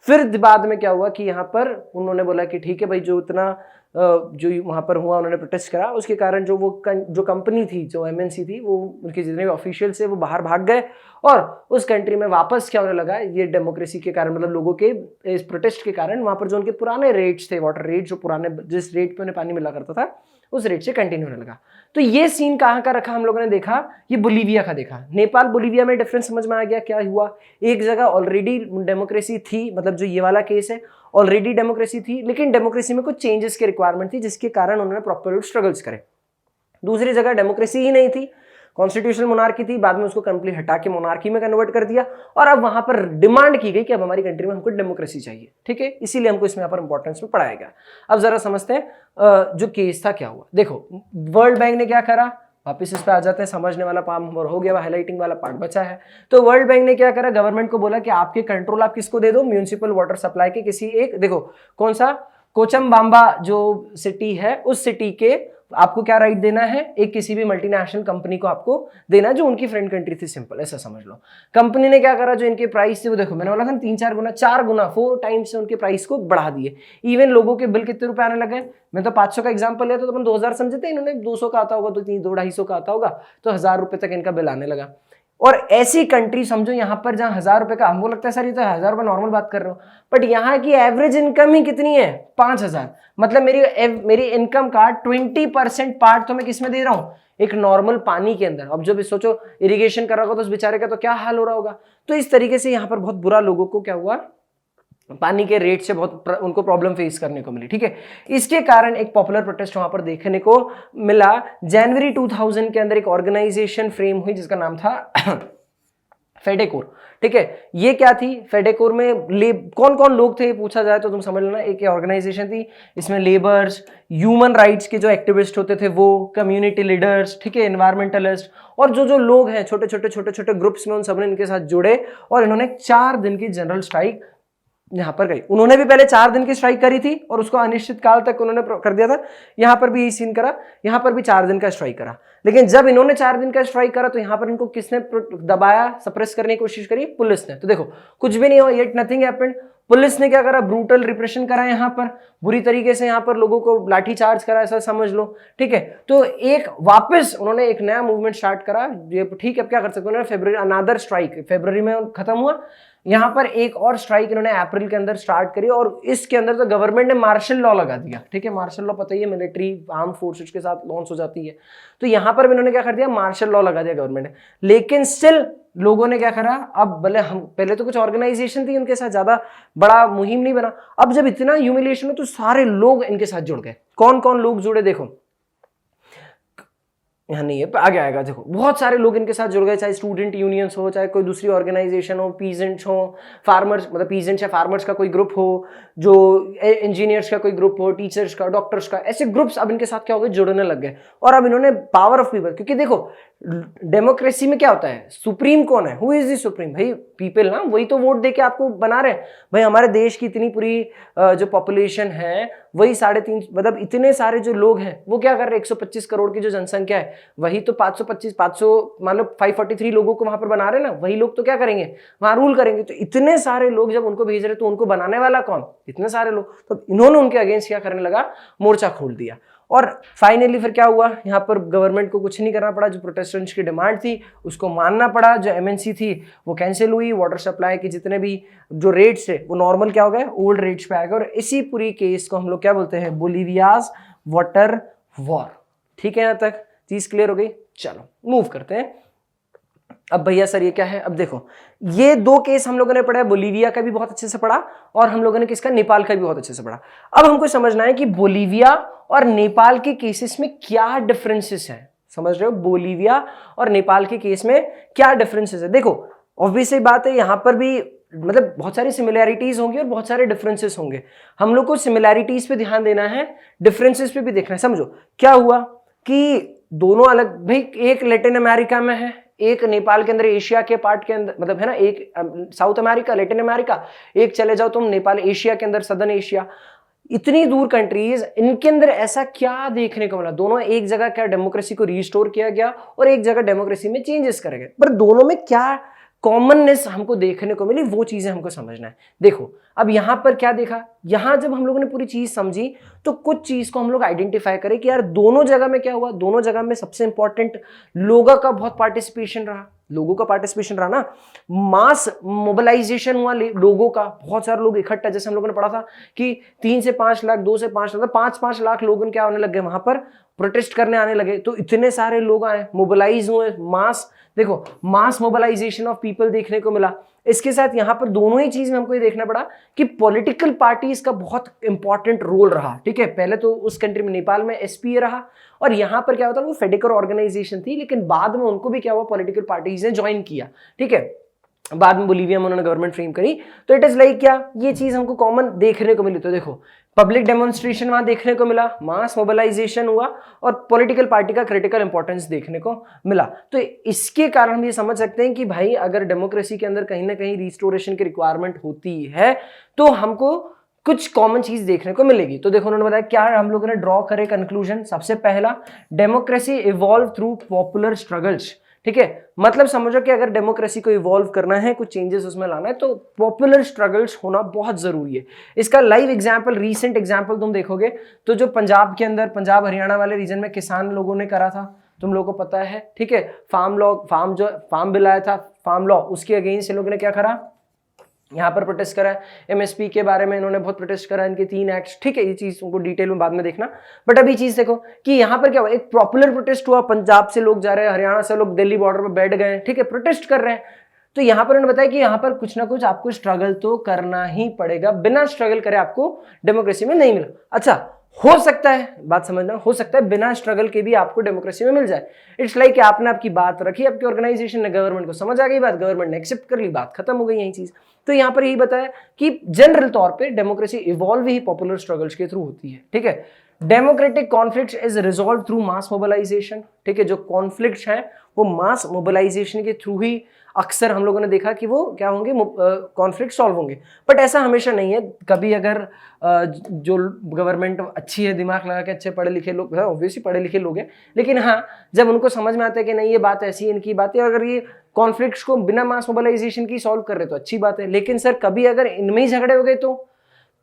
फिर बाद में क्या हुआ कि यहाँ पर उन्होंने बोला कि ठीक है भाई, जो इतना जो वहां पर हुआ, उन्होंने प्रोटेस्ट करा, उसके कारण जो वो जो कंपनी थी, जो एमएनसी थी, वो उनके जितने भी ऑफिशियल्स है वो बाहर भाग गए और उस कंट्री में वापस क्या होने लगा, ये डेमोक्रेसी के कारण, मतलब लोगों के इस प्रोटेस्ट के कारण वहां पर जो उनके पुराने रेट्स थे, वाटर रेट जो पुराने जिस रेट पे उन्हें पानी मिला करता था, उस रेट से कंटिन्यू होने लगा। तो ये सीन कहाँ का रखा हम लोगों ने देखा, ये बोलीविया का देखा। नेपाल बोलीविया में डिफरेंस समझ में आ गया क्या हुआ। एक जगह ऑलरेडी डेमोक्रेसी थी, मतलब जो ये वाला केस है ऑलरेडी डेमोक्रेसी थी, लेकिन डेमोक्रेसी में कुछ चेंजेस की रिक्वायरमेंट थी जिसके कारण उन्होंने प्रॉपर स्ट्रगल्स करे। दूसरी जगह डेमोक्रेसी ही नहीं थी, कॉन्स्टिट्यूशनल मोनार्की थी, बाद में उसको कंप्लीट हटा के मोनार्की में कन्वर्ट कर दिया, और अब वहां पर डिमांड की गई कि अब हमारी कंट्री में हमको डेमोक्रेसी चाहिए। ठीक है, इसीलिए हमको इसमें यहाँ पर इंपॉर्टेंस में पढ़ाया गया। अब जरा समझते हैं जो केस था क्या हुआ। देखो वर्ल्ड बैंक ने क्या करा, वापिस इस पे आ जाते हैं, समझने वाला काम हो गया, हाईलाइटिंग वाला पार्ट बचा है। तो वर्ल्ड बैंक ने क्या करा, गवर्नमेंट को बोला कि आपके कंट्रोल आप किसको दे दो, म्यूनिसिपल वाटर सप्लाई के किसी एक, देखो कौन सा, कोचमबाम्बा जो सिटी है, उस सिटी के आपको क्या राइट देना है, एक किसी भी मल्टीनेशनल कंपनी को आपको देना जो उनकी फ्रेंड कंट्री थी। सिंपल ऐसा समझ लो। कंपनी ने क्या करा, जो इनके प्राइस थे वो देखो मैंने बोला था 3-4 गुना, 4 गुना 4 टाइम्स से उनके प्राइस को बढ़ा दिए। इवन लोगों के बिल कितने रुपए आने लगे, मैं तो 500 का एग्जांपल लिया था तो अपन 2000 समझे थे, इन्होंने 200 का आता होगा तो 200-250 का आता होगा, तो 1000 रुपए तक इनका बिल आने लगा। और ऐसी कंट्री समझो यहाँ पर जहाँ 1000 रुपए का, हमको लगता है सर ये तो 1000 रुपए नॉर्मल बात कर रहे हो, बट यहाँ की एवरेज इनकम ही कितनी है, 5000। मतलब मेरी इनकम का 20% पार्ट तो मैं किस में दे रहा हूँ, एक नॉर्मल पानी के अंदर। अब जब सोचो इरिगेशन कर रहा होगा तो उस बेचारे का तो क्या हाल हो रहा होगा। तो इस तरीके से यहाँ पर बहुत बुरा लोगों को क्या हुआ, पानी के रेट से बहुत उनको प्रॉब्लम फेस करने को मिली। ठीक है, इसके कारण एक पॉपुलर प्रोटेस्ट वहां पर देखने को मिला। जनवरी 2000 के अंदर एक ऑर्गेनाइजेशन फ्रेम हुई जिसका नाम था फेडेकोर। ठीक है, ये क्या थी, फेडेकोर में कौन कौन लोग थे पूछा जाए तो तुम समझ लेना, एक ऑर्गेनाइजेशन थी, इसमें लेबर्स, ह्यूमन राइट्स के जो एक्टिविस्ट होते थे वो, कम्युनिटी लीडर्स, ठीक है, एनवायरमेंटलिस्ट, और जो लोग हैं छोटे छोटे ग्रुप्स में, उन सबने इनके साथ जुड़े और इन्होंने 4 दिन की जनरल स्ट्राइक यहां पर गई। उन्होंने भी पहले 4 दिन की स्ट्राइक करी थी और उसको अनिश्चित काल तक उन्होंने कर दिया था। यहां पर भी यही सीन करा, यहां पर भी 4 दिन का स्ट्राइक करा। लेकिन जब इन्होंने 4 दिन का स्ट्राइक करा तो यहां पर इनको किसने दबाया, सप्रेस करने की कोशिश करी, पुलिस ने। तो देखो कुछ भी नहीं हुआ, येट नथिंग हैपेंड। पुलिस ने क्या करा, ब्रूटल रिप्रेशन करा, यहाँ पर बुरी तरीके से यहाँ पर लोगों को लाठी चार्ज करा, ऐसा समझ लो। ठीक है, तो एक वापस उन्होंने एक नया मूवमेंट स्टार्ट करा। ये ठीक है, अब क्या कर सकते हैं, फरवरी अनादर स्ट्राइक फरवरी में खत्म हुआ। यहाँ पर एक और स्ट्राइक इन्होंने अप्रैल के अंदर स्टार्ट करी और इसके अंदर तो गवर्नमेंट ने मार्शल लॉ लगा दिया। ठीक है, मार्शल लॉ पता ही है, मिलिट्री आर्म फोर्सेस के साथ लॉन्च हो जाती है। तो यहाँ पर भी इन्होंने क्या कर दिया, मार्शल लॉ लगा दिया गवर्नमेंट ने। लेकिन स्टिल लोगों ने क्या करा, अब भले हम पहले तो कुछ ऑर्गेनाइजेशन थी उनके साथ, ज्यादा बड़ा मुहिम नहीं बना। अब जब इतना ह्यूमिलिएशन हो तो सारे लोग इनके साथ जुड़ गए। कौन कौन लोग जुड़े देखो, यहाँ नहीं है, आगे आएगा। देखो बहुत सारे लोग इनके साथ जुड़ गए, चाहे स्टूडेंट यूनियंस हो, चाहे कोई दूसरी ऑर्गेनाइजेशन हो, पीजेंट्स हो, फार्मर्स, मतलब पीजेंट्स या फार्मर्स का कोई ग्रुप हो, जो इंजीनियर्स का कोई ग्रुप हो, टीचर्स का, डॉक्टर्स का, ऐसे ग्रुप्स अब इनके साथ क्या हो गए, जुड़ने लग गए। और अब इन्होंने पावर ऑफ पीपल, क्योंकि देखो डेमोक्रेसी में क्या होता है, सुप्रीम कौन है, हु इज द सुप्रीम, भाई पीपल ना, वही तो वोट देके आपको बना रहे हैं। भाई हमारे देश की इतनी पूरी जो पॉपुलेशन है वही 3.5 मतलब इतने सारे जो लोग हैं वो क्या कर रहे हैं, 125 करोड़ की जो जनसंख्या है वही तो 500 मतलब 543 लोगों को वहां पर बना रहे हैं ना, वही लोग तो क्या करेंगे, वहां रूल करेंगे। तो इतने सारे लोग जब उनको भेज रहे तो उनको बनाने वाला कौन, इतने सारे लोग। तो इन्होंने उनके अगेंस्ट क्या करने लगा, मोर्चा खोल दिया। और फाइनली फिर क्या हुआ, यहाँ पर गवर्नमेंट को कुछ नहीं करना पड़ा, जो प्रोटेस्टेंट्स की डिमांड थी उसको मानना पड़ा, जो एमएनसी थी वो कैंसिल हुई, वाटर सप्लाई के जितने भी जो रेट्स थे वो नॉर्मल क्या हो गए, ओल्ड रेट्स पे आ गए। और इसी पूरी केस को हम लोग क्या बोलते हैं, बोलीवियाज वाटर वॉर। ठीक है, यहाँ तक चीज क्लियर हो गई। चलो मूव करते हैं। अब भैया सर ये क्या है, अब देखो ये दो केस हम लोगों ने पढ़ा, बोलीविया का भी बहुत अच्छे से पढ़ा और हम लोगों ने किसका, नेपाल का भी बहुत अच्छे से पढ़ा। अब हमको समझना है कि बोलीविया और नेपाल के केसेस में क्या डिफरेंसेस हैं। समझ रहे हो, बोलीविया और नेपाल के केस में क्या डिफरेंसेस है। देखो ऑब्वियसली बात है, यहां पर भी मतलब बहुत सारी सिमिलैरिटीज होंगी और बहुत सारे डिफरेंसेस होंगे। हम लोग को सिमिलैरिटीज पे ध्यान देना है, डिफरेंसेस पे भी देखना है। समझो क्या हुआ कि दोनों अलग, भाई एक लैटिन अमेरिका में है, एक नेपाल के अंदर एशिया के पार्ट के अंदर, मतलब है ना, एक साउथ अमेरिका लैटिन अमेरिका, एक चले जाओ तुम नेपाल एशिया के अंदर सदर्न एशिया। इतनी दूर कंट्रीज, इनके अंदर ऐसा क्या देखने को मिला, दोनों एक जगह क्या डेमोक्रेसी को रिस्टोर किया गया और एक जगह डेमोक्रेसी में चेंजेस करे गए, पर दोनों में क्या कॉमननेस हमको देखने को मिली, वो चीजें हमको समझना है। देखो अब यहां पर क्या देखा, यहां जब हम लोगों ने पूरी चीज समझी तो कुछ चीज को हम लोग आइडेंटिफाई करें कि यार दोनों जगह में क्या हुआ। दोनों जगह में सबसे इंपॉर्टेंट लोगों का बहुत पार्टिसिपेशन रहा, लोगों का पार्टिसिपेशन रहा ना, मास मोबिलाइजेशन हुआ लोगों का, बहुत सारे लोग इकट्ठा, जैसे हम लोगों ने पढ़ा था कि 3 से 5 लाख, 2 से 5 लाख, 5-5 लाख लोग क्या होने लगे, वहां पर प्रोटेस्ट करने आने लगे। तो इतने सारे लोग आए, मोबिलाइज हुए, मास, देखो मास मोबिलाइजेशन ऑफ पीपल देखने को मिला। इसके साथ यहां पर दोनों ही चीज में हमको ये देखना पड़ा कि पॉलिटिकल पार्टीज का बहुत इंपॉर्टेंट रोल रहा। ठीक है, पहले तो उस कंट्री में नेपाल में एसपीए रहा और यहां पर क्या होता है, वो फेडरल ऑर्गेनाइजेशन थी, लेकिन बाद में उनको भी क्या हुआ, पॉलिटिकल पार्टीज ने ज्वाइन किया। ठीक है, बाद में बोलीविया में उन्होंने गवर्नमेंट फ्रेम करी। तो इट इज लाइक क्या, ये चीज हमको कॉमन देखने को मिली। तो देखो पब्लिक डेमोन्स्ट्रेशन वहां देखने को मिला, मास मोबिलाइजेशन हुआ और पॉलिटिकल पार्टी का क्रिटिकल इंपॉर्टेंस देखने को मिला। तो इसके कारण हम ये समझ सकते हैं कि भाई अगर डेमोक्रेसी के अंदर कहीं ना कहीं रिस्टोरेशन की रिक्वायरमेंट होती है तो हमको कुछ कॉमन चीज देखने को मिलेगी। तो देखो उन्होंने बताया क्या हम लोगों ने ड्रॉ करे कंक्लूजन। सबसे पहला, democracy evolve through popular struggles. ठीक है, मतलब समझो कि अगर डेमोक्रेसी को इवॉल्व करना है, कुछ चेंजेस उसमें लाना है, तो पॉपुलर स्ट्रगल्स होना बहुत जरूरी है। इसका लाइव एग्जांपल, रीसेंट एग्जांपल तुम देखोगे तो जो पंजाब के अंदर, पंजाब हरियाणा वाले रीजन में किसान लोगों ने करा था, तुम लोगों को पता है। ठीक है, फार्म बिल आया था, फार्म लॉ, उसके अगेंस्ट इन लोगों ने क्या करा, यहाँ पर प्रोटेस्ट करा है। एमएसपी के बारे में इन्होंने बहुत प्रोटेस्ट करा, इनके 3 एक्ट्स। ठीक है, ये चीज उनको डिटेल में बाद में देखना, बट अभी चीज देखो कि यहाँ पर क्या हुआ, एक पॉपुलर प्रोटेस्ट हुआ, पंजाब से लोग जा रहे हैं, हरियाणा से लोग दिल्ली बॉर्डर पर बैठ गए, ठीक है, प्रोटेस्ट कर रहे हैं। तो यहाँ पर उन्होंने बताया कि यहाँ पर कुछ ना कुछ आपको स्ट्रगल तो करना ही पड़ेगा, बिना स्ट्रगल करे आपको डेमोक्रेसी में नहीं मिला। अच्छा, हो सकता है, बात समझना, हो सकता है बिना स्ट्रगल के भी आपको डेमोक्रेसी में मिल जाए। इट्स लाइक आपने आपकी बात रखी, आपकी ऑर्गेनाइजेशन ने, गवर्नमेंट को समझ आ गई बात, गवर्नमेंट ने एक्सेप्ट कर ली, बात खत्म हो गई यही चीज। तो यहाँ पर यही बताया कि जनरल तौर पे डेमोक्रेसी इवॉल्व ही पॉपुलर स्ट्रगल्स के थ्रू होती है। ठीक है, democratic conflicts is resolve through mass mobilization. ठीक है, जो कॉन्फ्लिक्ट्स हैं वो मास मोबिलाइजेशन के थ्रू ही अक्सर हम लोगों ने देखा कि वो क्या होंगे, कॉन्फ्लिक्ट सॉल्व होंगे। बट ऐसा हमेशा नहीं है, कभी अगर जो गवर्नमेंट अच्छी है, दिमाग लगा के अच्छे पढ़े लिखे लोग, ऑब्वियसली पढ़े लिखे लोग हैं, लेकिन हाँ जब उनको समझ में आता है कि नहीं ये बात ऐसी है, इनकी बात है, अगर ये कॉन्फ्लिक्ट्स को बिना मास मोबिलाइजेशन की सॉल्व कर रहे तो अच्छी बात है। लेकिन सर कभी अगर इनमें ही झगड़े हो गए, तो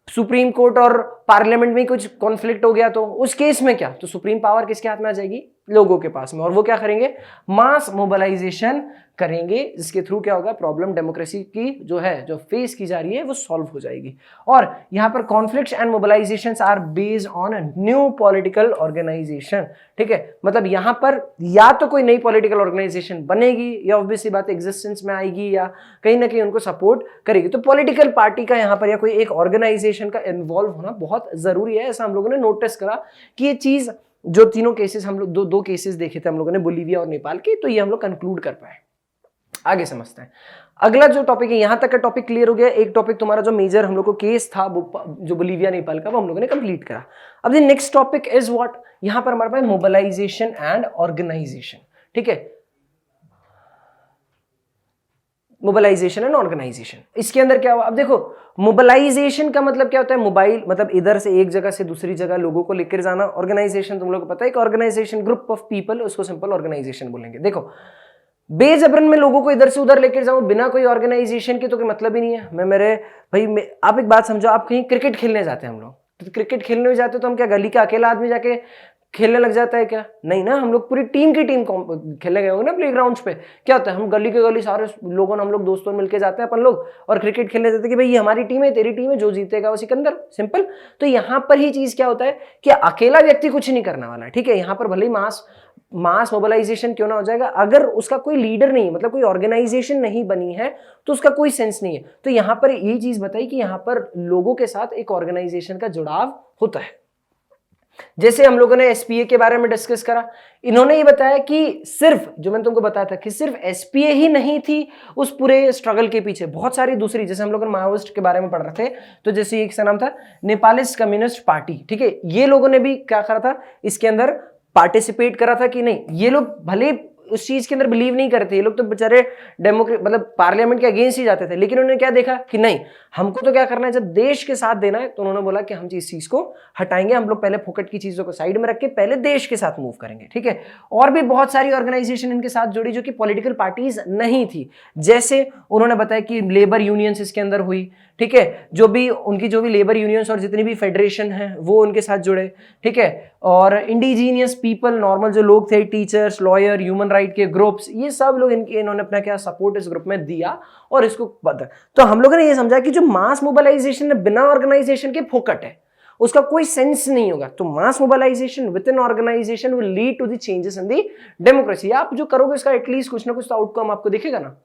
सुप्रीम कोर्ट और पार्लियामेंट में कुछ कॉन्फ्लिक्ट हो गया, तो उस केस में क्या, तो सुप्रीम पावर किसके हाथ में आ जाएगी, लोगों के पास में, और वो क्या करेंगे, मास मोबिलाइजेशन करेंगे, जिसके थ्रू क्या होगा, प्रॉब्लम डेमोक्रेसी की जो है, जो फेस की जा रही है, वो सॉल्व हो जाएगी। और यहाँ पर conflicts and mobilisations are based on new political organisation. ठीक है, मतलब यहाँ पर या तो कोई नई पॉलिटिकल ऑर्गेनाइजेशन बनेगी, या ऑब्वियसली बात एग्जिस्टेंस में आएगी, या कहीं ना कहीं उनको सपोर्ट करेगी। तो पॉलिटिकल पार्टी का यहाँ पर या कोई एक ऑर्गेनाइजेशन का इन्वॉल्व होना बहुत जरूरी है। ऐसा हम लोगों ने नोटिस करा कि ये चीज, जो तीनों केसेस हम लोग, दो केसेस देखे थे हम लोगों ने, बोलीविया और नेपाल के, तो ये हम लोग कंक्लूड कर पाए। आगे समझते हैं। अगला जो टॉपिक है, यहां तक का टॉपिक क्लियर हो गया। एक टॉपिक तुम्हारा जो मेजर हम लोग को केस था जो बोलीविया नेपाल का, वो हम लोगों ने कंप्लीट करा। अब the next topic is what, यहां पर हमारे पास मोबिलाइजेशन एंड ऑर्गेनाइजेशन। ठीक है, मोबिलाइजेशन एंड ऑर्गेनाइजेशन। इसके अंदर क्या हुआ, अब देखो मोबिलाइजेशन का मतलब क्या होता है, मोबाइल मतलब इधर से एक जगह से दूसरी जगह लोगों को लेकर जाना। ऑर्गेनाइजेशन तुम लोग को पता है, एक ऑर्गेनाइजेशन ग्रुप ऑफ पीपल, उसको सिंपल ऑर्गेनाइजेशन बोलेंगे। देखो बेजबरन में लोगों को इधर से उधर लेकर जाऊं बिना कोई ऑर्गेनाइजेशन के तो कोई मतलब ही नहीं है। आप एक बात समझो, आप कहीं क्रिकेट खेलने जाते हैं, हम लोग तो क्रिकेट खेलने जाते हो तो हम क्या गली का अकेला आदमी जाके खेलने लग जाता है क्या? नहीं ना, हम लोग पूरी टीम की टीम खेलने गए होंगे ना प्ले ग्राउंड्स पे। क्या होता है, हम गली के गली सारे लोगों ने हम लोग दोस्तों मिलके जाते हैं अपन लोग और क्रिकेट खेलने जाते हैं कि भाई ये हमारी टीम है, तेरी टीम है, जो जीतेगा वो सिकंदर, सिंपल। तो यहाँ पर ही चीज क्या होता है कि अकेला व्यक्ति कुछ नहीं करने वाला, ठीक है। यहाँ पर भले ही मास मोबिलाइजेशन क्यों ना हो जाएगा, अगर उसका कोई लीडर नहीं, मतलब कोई ऑर्गेनाइजेशन नहीं बनी है तो उसका कोई सेंस नहीं है। तो यहाँ पर यही चीज बताई कि यहाँ पर लोगों के साथ एक ऑर्गेनाइजेशन का जुड़ाव होता है। जैसे हम लोगों ने एसपीए के बारे में डिस्कस करा, इन्होंने ये बताया कि सिर्फ जो मैंने तुमको बताया था कि सिर्फ एसपीए ही नहीं थी उस पूरे स्ट्रगल के पीछे, बहुत सारी दूसरी, जैसे हम लोग माओइस्ट के बारे में पढ़ रहे थे तो जैसे एक नाम था नेपालिस्ट कम्युनिस्ट पार्टी, ठीक है। ये लोगों ने भी क्या करा था, इसके अंदर पार्टिसिपेट करा था कि नहीं। ये लोग भले उस चीज के अंदर बिलीव नहीं करते, ये लोग तो बेचारे डेमोक्रेट मतलब पार्लियामेंट के अगेंस्ट ही जाते थे, लेकिन उन्होंने क्या देखा कि नहीं हमको तो क्या करना है, जब देश के साथ देना है तो उन्होंने बोला कि हम इस चीज को हटाएंगे, हम लोग पहले फोकट की चीजों को साइड में रख के पहले देश के साथ मूव करेंगे, ठीक है। और भी बहुत सारी ऑर्गेनाइजेशन इनके साथ जुड़ी जो कि पॉलिटिकल पार्टीज नहीं थी, जैसे उन्होंने बताया कि लेबर यूनियंस इसके अंदर हुई, ठीक है। जो भी लेबर यूनियंस और जितनी भी फेडरेशन है वो उनके साथ जुड़े, ठीक है। और इंडिजीनियस पीपल, नॉर्मल जो लोग थे, टीचर्स, लॉयर, ह्यूमन राइट के ग्रुप्स, ये सब लोग इन्होंने अपना क्या सपोर्ट इस ग्रुप में दिया और इसको बदल। तो हम लोगों ने ये समझा कि जो मास मोबिलाइजेशन बिना ऑर्गेनाइजेशन के फोकट है, उसका कोई सेंस नहीं होगा। तो mass mobilisation within organisation will lead to the changes in the democracy. आप जो करोगे उसका एटलीस्ट कुछ ना कुछ तो आउटकम आपको दिखेगा ना।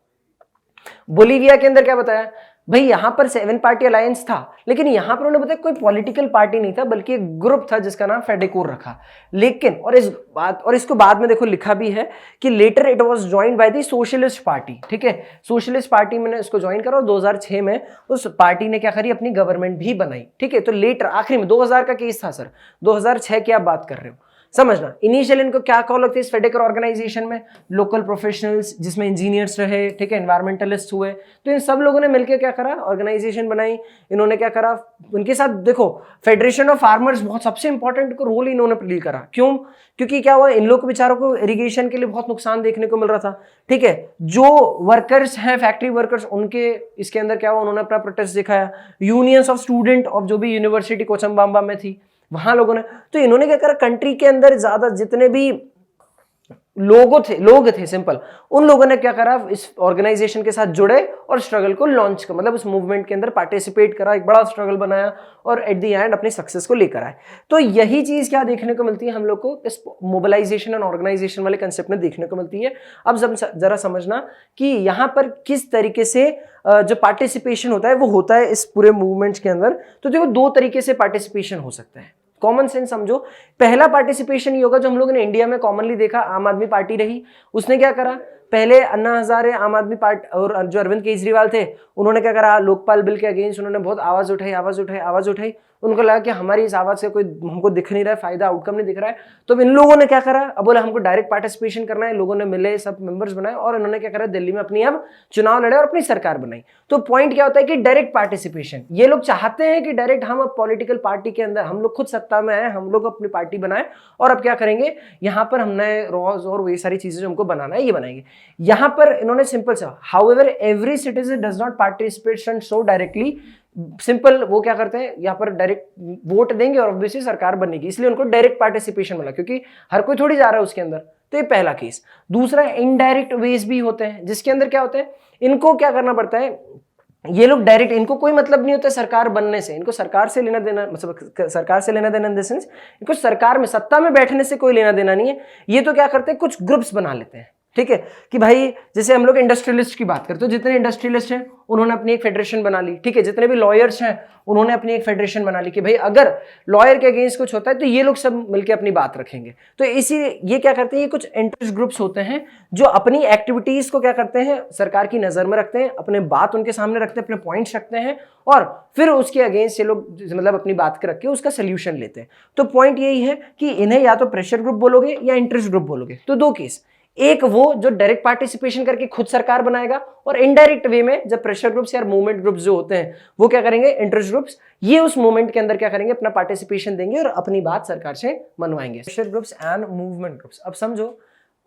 बोलीविया के अंदर क्या बताया भाई, यहां पर 7 पार्टी अलायंस था, लेकिन यहां पर उन्होंने बताया कोई पॉलिटिकल पार्टी नहीं था बल्कि एक ग्रुप था जिसका नाम फेडेकोर रखा। लेकिन और इसको बाद में देखो लिखा भी है कि later it was joined by the socialist party, ठीक है। सोशलिस्ट पार्टी में इसको ज्वाइन करा और 2006 में उस पार्टी ने क्या करी, अपनी गवर्नमेंट भी बनाई, ठीक है। तो लेटर आखिरी में 2000 का केस था सर, 2006 की आप बात कर रहे हो, समझना। इनिशियल इनको क्या कॉल लगती है इस फेडेकर ऑर्गेनाइजेशन में, लोकल प्रोफेशनल्स जिसमें इंजीनियर्स रहे, ठीक है, एनवायरमेंटलिस्ट हुए, तो इन सब लोगों ने मिलकर क्या करा, ऑर्गेनाइजेशन बनाई। इन्होंने क्या करा, उनके साथ देखो फेडरेशन ऑफ फार्मर्स बहुत सबसे इंपॉर्टेंट रोल इन्होंने प्ले करा। क्यों? क्योंकि क्या हुआ, इन लोग को बेचारों को इरिगेशन के लिए बहुत नुकसान देखने को मिल रहा था, ठीक है। जो वर्कर्स हैं, फैक्ट्री वर्कर्स, उनके इसके अंदर क्या हुआ, उन्होंने अपना प्रोटेस्ट दिखाया। यूनियंस ऑफ स्टूडेंट ऑफ जो भी यूनिवर्सिटी कोचम्बाम्बा में थी वहां लोगों ने, तो इन्होंने क्या करा, कंट्री के अंदर ज्यादा जितने भी लोग थे सिंपल, उन लोगों ने क्या करा, इस ऑर्गेनाइजेशन के साथ जुड़े और स्ट्रगल को लॉन्च कर, मतलब उस मूवमेंट के अंदर पार्टिसिपेट करा, एक बड़ा स्ट्रगल बनाया और एट द एंड अपनी सक्सेस को लेकर आए। तो यही चीज क्या देखने को मिलती है हम लोग को इस मोबिलाइजेशन एंड ऑर्गेनाइजेशन वाले कंसेप्ट में देखने को मिलती है। अब जरा समझना कि यहाँ पर किस तरीके से जो पार्टिसिपेशन होता है वो होता है इस पूरे मूवमेंट्स के अंदर। तो देखो 2 तरीके से पार्टिसिपेशन हो सकता है, कॉमन सेंस समझो। पहला पार्टिसिपेशन ये होगा जो हम लोगों ने इंडिया में कॉमनली देखा, आम आदमी पार्टी रही, उसने क्या करा, पहले अन्ना हजारे आम आदमी पार्टी और जो अरविंद केजरीवाल थे उन्होंने क्या करा, लोकपाल बिल के अगेंस्ट उन्होंने बहुत आवाज उठाई। उनको लगा कि हमारी इस आवाज से कोई हमको दिख नहीं रहा है, फायदा आउटकम नहीं दिख रहा है। तो इन लोगों ने क्या करा, अब बोला हमको डायरेक्ट पार्टिसिपेशन करना है, लोगों ने मिले, सब मेंबर्स बनाए और इन्होंने क्या करा, दिल्ली में अपनी अब चुनाव लड़े और अपनी सरकार बनाई। तो पॉइंट क्या होता है कि डायरेक्ट पार्टिसिपेशन, ये लोग चाहते हैं कि डायरेक्ट हम अब पॉलिटिकल पार्टी के अंदर हम लोग खुद सत्ता में आए, हम लोग अपनी पार्टी बनाए और अब क्या करेंगे, यहाँ पर हम नए रॉज और वही सारी चीजें जो हमको बनाना है ये बनाएंगे। यहाँ पर इन्होंने सिंपल सा, however every citizen does not participate so directly, simple वो क्या करते हैं, यहाँ पर डायरेक्ट वोट देंगे और ऑब्वियसली सरकार बनेगी, इसलिए उनको डायरेक्ट पार्टिसिपेशन मिला, क्योंकि हर कोई थोड़ी जा रहा है उसके अंदर। तो ये पहला केस। दूसरा, इनडायरेक्ट वेज भी होते हैं, जिसके अंदर क्या होता है, इनको क्या करना पड़ता है, ये लोग डायरेक्ट, इनको कोई मतलब नहीं होता सरकार बनने से, इनको सरकार से लेना देना, मतलब सरकार से लेना देना इन द सेंस इनको सरकार में सत्ता में बैठने से कोई लेना देना नहीं है। ये तो क्या करते हैं, कुछ ग्रुप्स बना लेते हैं, ठीक है, कि भाई जैसे हम लोग इंडस्ट्रियलिस्ट की बात करते हो, जितने इंडस्ट्रियलिस्ट हैं उन्होंने अपनी एक फेडरेशन बना ली, ठीक है। जितने भी लॉयर्स हैं उन्होंने अपनी एक फेडरेशन बना ली कि भाई अगर लॉयर के अगेंस्ट कुछ होता है तो ये लोग सब मिलकर अपनी बात रखेंगे। तो इसी ये क्या करते हैं, ये कुछ इंटरेस्ट ग्रुप्स होते हैं जो अपनी एक्टिविटीज को क्या करते हैं, सरकार की नजर में रखते हैं, अपने बात उनके सामने रखते हैं, अपने पॉइंट्स रखते हैं और फिर उसके अगेंस्ट ये लोग मतलब अपनी बात के रख के उसका सोल्यूशन लेते हैं। तो पॉइंट यही है कि इन्हें या तो प्रेशर ग्रुप बोलोगे या इंटरेस्ट ग्रुप बोलोगे। तो 2 केस, एक वो जो डायरेक्ट पार्टिसिपेशन करके खुद सरकार बनाएगा, और इनडायरेक्ट वे में जब प्रेशर ग्रुप्स या मूवमेंट ग्रुप्स जो होते हैं वो क्या करेंगे, इंटरेस्ट ग्रुप्स, ये उस मूवमेंट के अंदर क्या करेंगे, अपना पार्टिसिपेशन देंगे और अपनी बात सरकार से मनवाएंगे। Pressure groups and movement groups. अब समझो,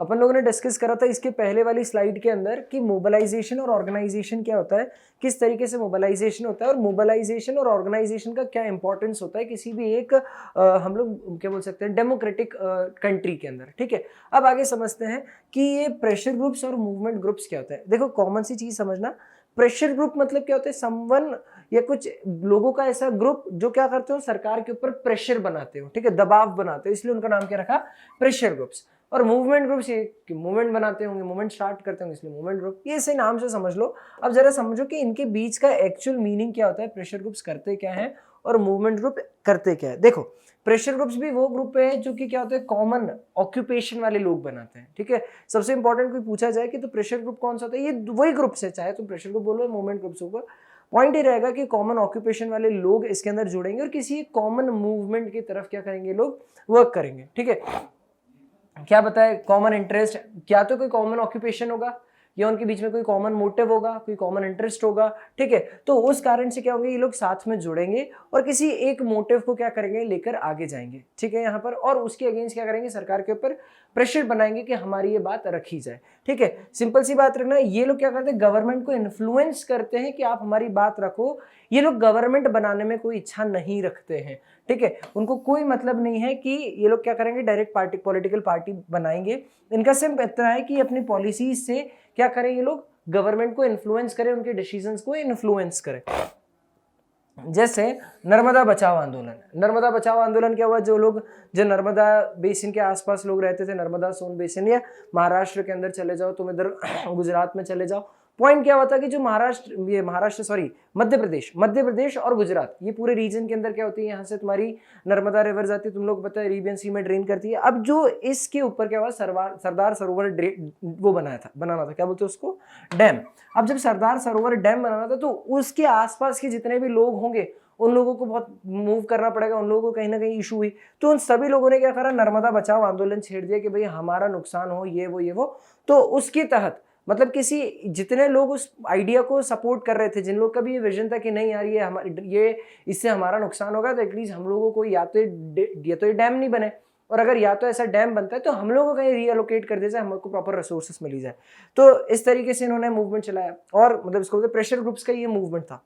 अपन लोगों ने डिस्कस करा था इसके पहले वाली स्लाइड के अंदर कि मोबिलाइजेशन और ऑर्गेनाइजेशन क्या होता है, किस तरीके से मोबिलाइजेशन होता है और मोबिलाइजेशन और ऑर्गेनाइजेशन का क्या इंपॉर्टेंस होता है किसी भी एक हम लोग क्या बोल सकते हैं डेमोक्रेटिक कंट्री के अंदर। ठीक है, अब आगे समझते हैं कि ये प्रेशर ग्रुप्स और मूवमेंट ग्रुप्स क्या होता है। देखो, कॉमन सी चीज समझना, प्रेशर ग्रुप मतलब क्या होता है, समवन या कुछ लोगों का ऐसा ग्रुप जो क्या करते हो, सरकार के ऊपर प्रेशर बनाते हो, ठीक है, दबाव बनाते हो, इसलिए उनका नाम क्या रखा, प्रेशर ग्रुप्स। और मूवमेंट ग्रुप्स ये कि मूवमेंट बनाते होंगे, मूवमेंट स्टार्ट करते होंगे, इसलिए मूवमेंट ग्रुप, ये इसे नाम से समझ लो। अब जरा समझो कि इनके बीच का एक्चुअल मीनिंग क्या होता है, प्रेशर ग्रुप्स करते क्या है और मूवमेंट ग्रुप करते क्या है। देखो, प्रेशर ग्रुप्स भी वो ग्रुप है जो कि क्या होते हैं, कॉमन ऑक्यूपेशन वाले लोग बनाते हैं। ठीक है, सबसे इंपॉर्टेंट कोई पूछा जाए कि तो प्रेशर ग्रुप कौन सा होता है, ये वही ग्रुप्स है, चाहे तुम प्रेशर ग्रुप बोलो, मूवमेंट ग्रुप्स होगा, पॉइंट ये रहेगा कि कॉमन ऑक्यूपेशन वाले लोग इसके अंदर जुड़ेंगे और किसी कॉमन मूवमेंट की तरफ क्या करेंगे, लोग वर्क करेंगे। ठीक है, क्या बताए, कॉमन इंटरेस्ट, क्या तो कोई कॉमन ऑक्यूपेशन होगा या उनके बीच में कोई कॉमन मोटिव होगा, कोई कॉमन इंटरेस्ट होगा। ठीक है, तो उस कारण से क्या होंगे, ये लोग साथ में जुड़ेंगे और किसी एक मोटिव को क्या करेंगे, लेकर आगे जाएंगे। ठीक है, यहाँ पर, और उसके अगेंस्ट क्या करेंगे, सरकार के ऊपर प्रेशर बनाएंगे कि हमारी ये बात रखी जाए। ठीक है, सिंपल सी बात रखना, ये लोग क्या करते हैं, गवर्नमेंट को इन्फ्लुएंस करते हैं कि आप हमारी बात रखो। ये लोग गवर्नमेंट बनाने में कोई इच्छा नहीं रखते हैं। ठीक है, उनको कोई मतलब नहीं है कि ये लोग क्या करेंगे, डायरेक्ट पार्टी पॉलिटिकल पार्टी बनाएंगे। इनका सिर्फ इतना है कि अपनी पॉलिसीज से क्या करें, ये लोग गवर्नमेंट को इन्फ्लुएंस करें, उनके डिसीजंस को इन्फ्लुएंस करें। जैसे नर्मदा बचाओ आंदोलन। नर्मदा बचाओ आंदोलन क्या हुआ, जो लोग जो नर्मदा बेसिन के आसपास लोग रहते थे, नर्मदा सोन बेसिन, या महाराष्ट्र के अंदर चले जाओ, तुम इधर गुजरात में चले जाओ, पॉइंट क्या होता है कि जो मध्य प्रदेश और गुजरात, ये पूरे रीजन के अंदर क्या होती है, यहाँ से तुम्हारी नर्मदा रिवर जाती है, तुम लोग पता है अरेबियन सी में ड्रेन करती है। अब जो इसके ऊपर क्या हुआ, सरदार सरोवर वो बनाना था, क्या बोलते हैं उसको, डैम। अब जब सरदार सरोवर डैम बनाना था तो उसके आसपास के जितने भी लोग होंगे उन लोगों को बहुत मूव करना पड़ेगा, उन लोगों को कहीं ना कहीं इशू हुई, तो उन सभी लोगों ने क्या करा, नर्मदा बचाओ आंदोलन छेड़ दिया कि भाई हमारा नुकसान हो, ये वो। तो उसके तहत मतलब किसी जितने लोग उस आइडिया को सपोर्ट कर रहे थे, जिन लोग का भी ये विजन था कि नहीं यार ये इससे हमारा नुकसान होगा, तो एटलीस्ट हम लोगों को या तो ये डैम नहीं बने, और अगर या तो ऐसा डैम बनता है तो हम लोगों को कहीं रीअलोकेट कर दिया जाए, हमको प्रॉपर रिसोर्सेस मिली जाए। तो इस तरीके से इन्होंने मूवमेंट चलाया, और मतलब इसको बोलते प्रेशर ग्रुप्स का ये मूवमेंट था।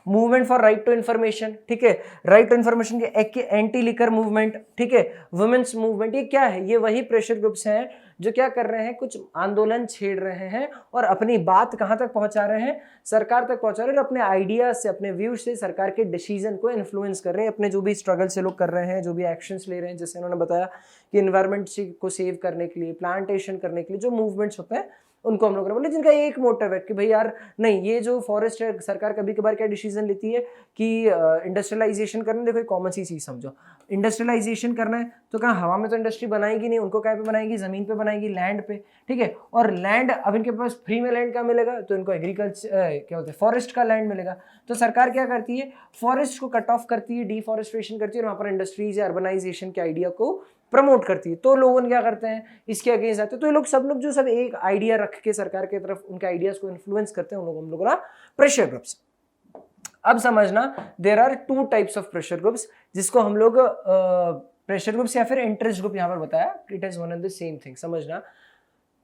Movement for right to information, ठीक है, राइट टू इन्फॉर्मेशन के एंटी लिकर मूवमेंट, ठीक है, वुमेन्स मूवमेंट, ये क्या है, ये वही प्रेशर ग्रुप्स हैं जो क्या कर रहे हैं, कुछ आंदोलन छेड़ रहे हैं और अपनी बात कहां तक पहुंचा रहे हैं, सरकार तक पहुंचा रहे हैं, और अपने आइडियाज से, अपने व्यूज से सरकार के डिसीजन को इन्फ्लुएंस कर रहे हैं, अपने जो भी स्ट्रगल से लोग कर रहे हैं, जो भी एक्शंस ले रहे हैं, जैसे उन्होंने बताया कि इन्वायरमेंट को सेव करने के लिए, प्लांटेशन करने के लिए जो मूवमेंट्स होते हैं उनको हम लोग बोले, जिनका एक मोटिव है कि भाई यार नहीं, ये जो फॉरेस्ट है, सरकार कभी कभार क्या डिसीजन लेती है कि इंडस्ट्रियलाइजेशन करना। देखो एक कॉमन सी चीज समझो, इंडस्ट्रियलाइजेशन करना है तो कहाँ हवा में तो इंडस्ट्री बनाएगी नहीं, उनको क्या पे बनाएगी, जमीन पे बनाएगी, लैंड पे। ठीक है, और लैंड अब इनके पास फ्री में लैंड क्या मिलेगा, तो इनको एग्रीकल्चर क्या बोलते हैं, फॉरेस्ट का लैंड मिलेगा। तो सरकार क्या करती है, फॉरेस्ट को कट ऑफ करती है, डिफॉरेस्टेशन करती है, और वहाँ पर इंडस्ट्रीज या अर्बनाइजेशन के आइडिया को प्रमोट करती है। तो लोग क्या करते हैं, इसके अगेंस्ट आते हैं। तो ये लोग सब लोग जो सब एक आइडिया रख के सरकार की तरफ उनके आइडियाज को इन्फ्लुएंस करते हैं, उन लोगों हम लोग ना प्रेशर ग्रुप्स। अब समझना, there are two types of pressure groups, जिसको हम लोग प्रेशर ग्रुप्स या फिर इंटरेस्ट ग्रुप यहाँ पर बताया, it is one and the same thing. समझना,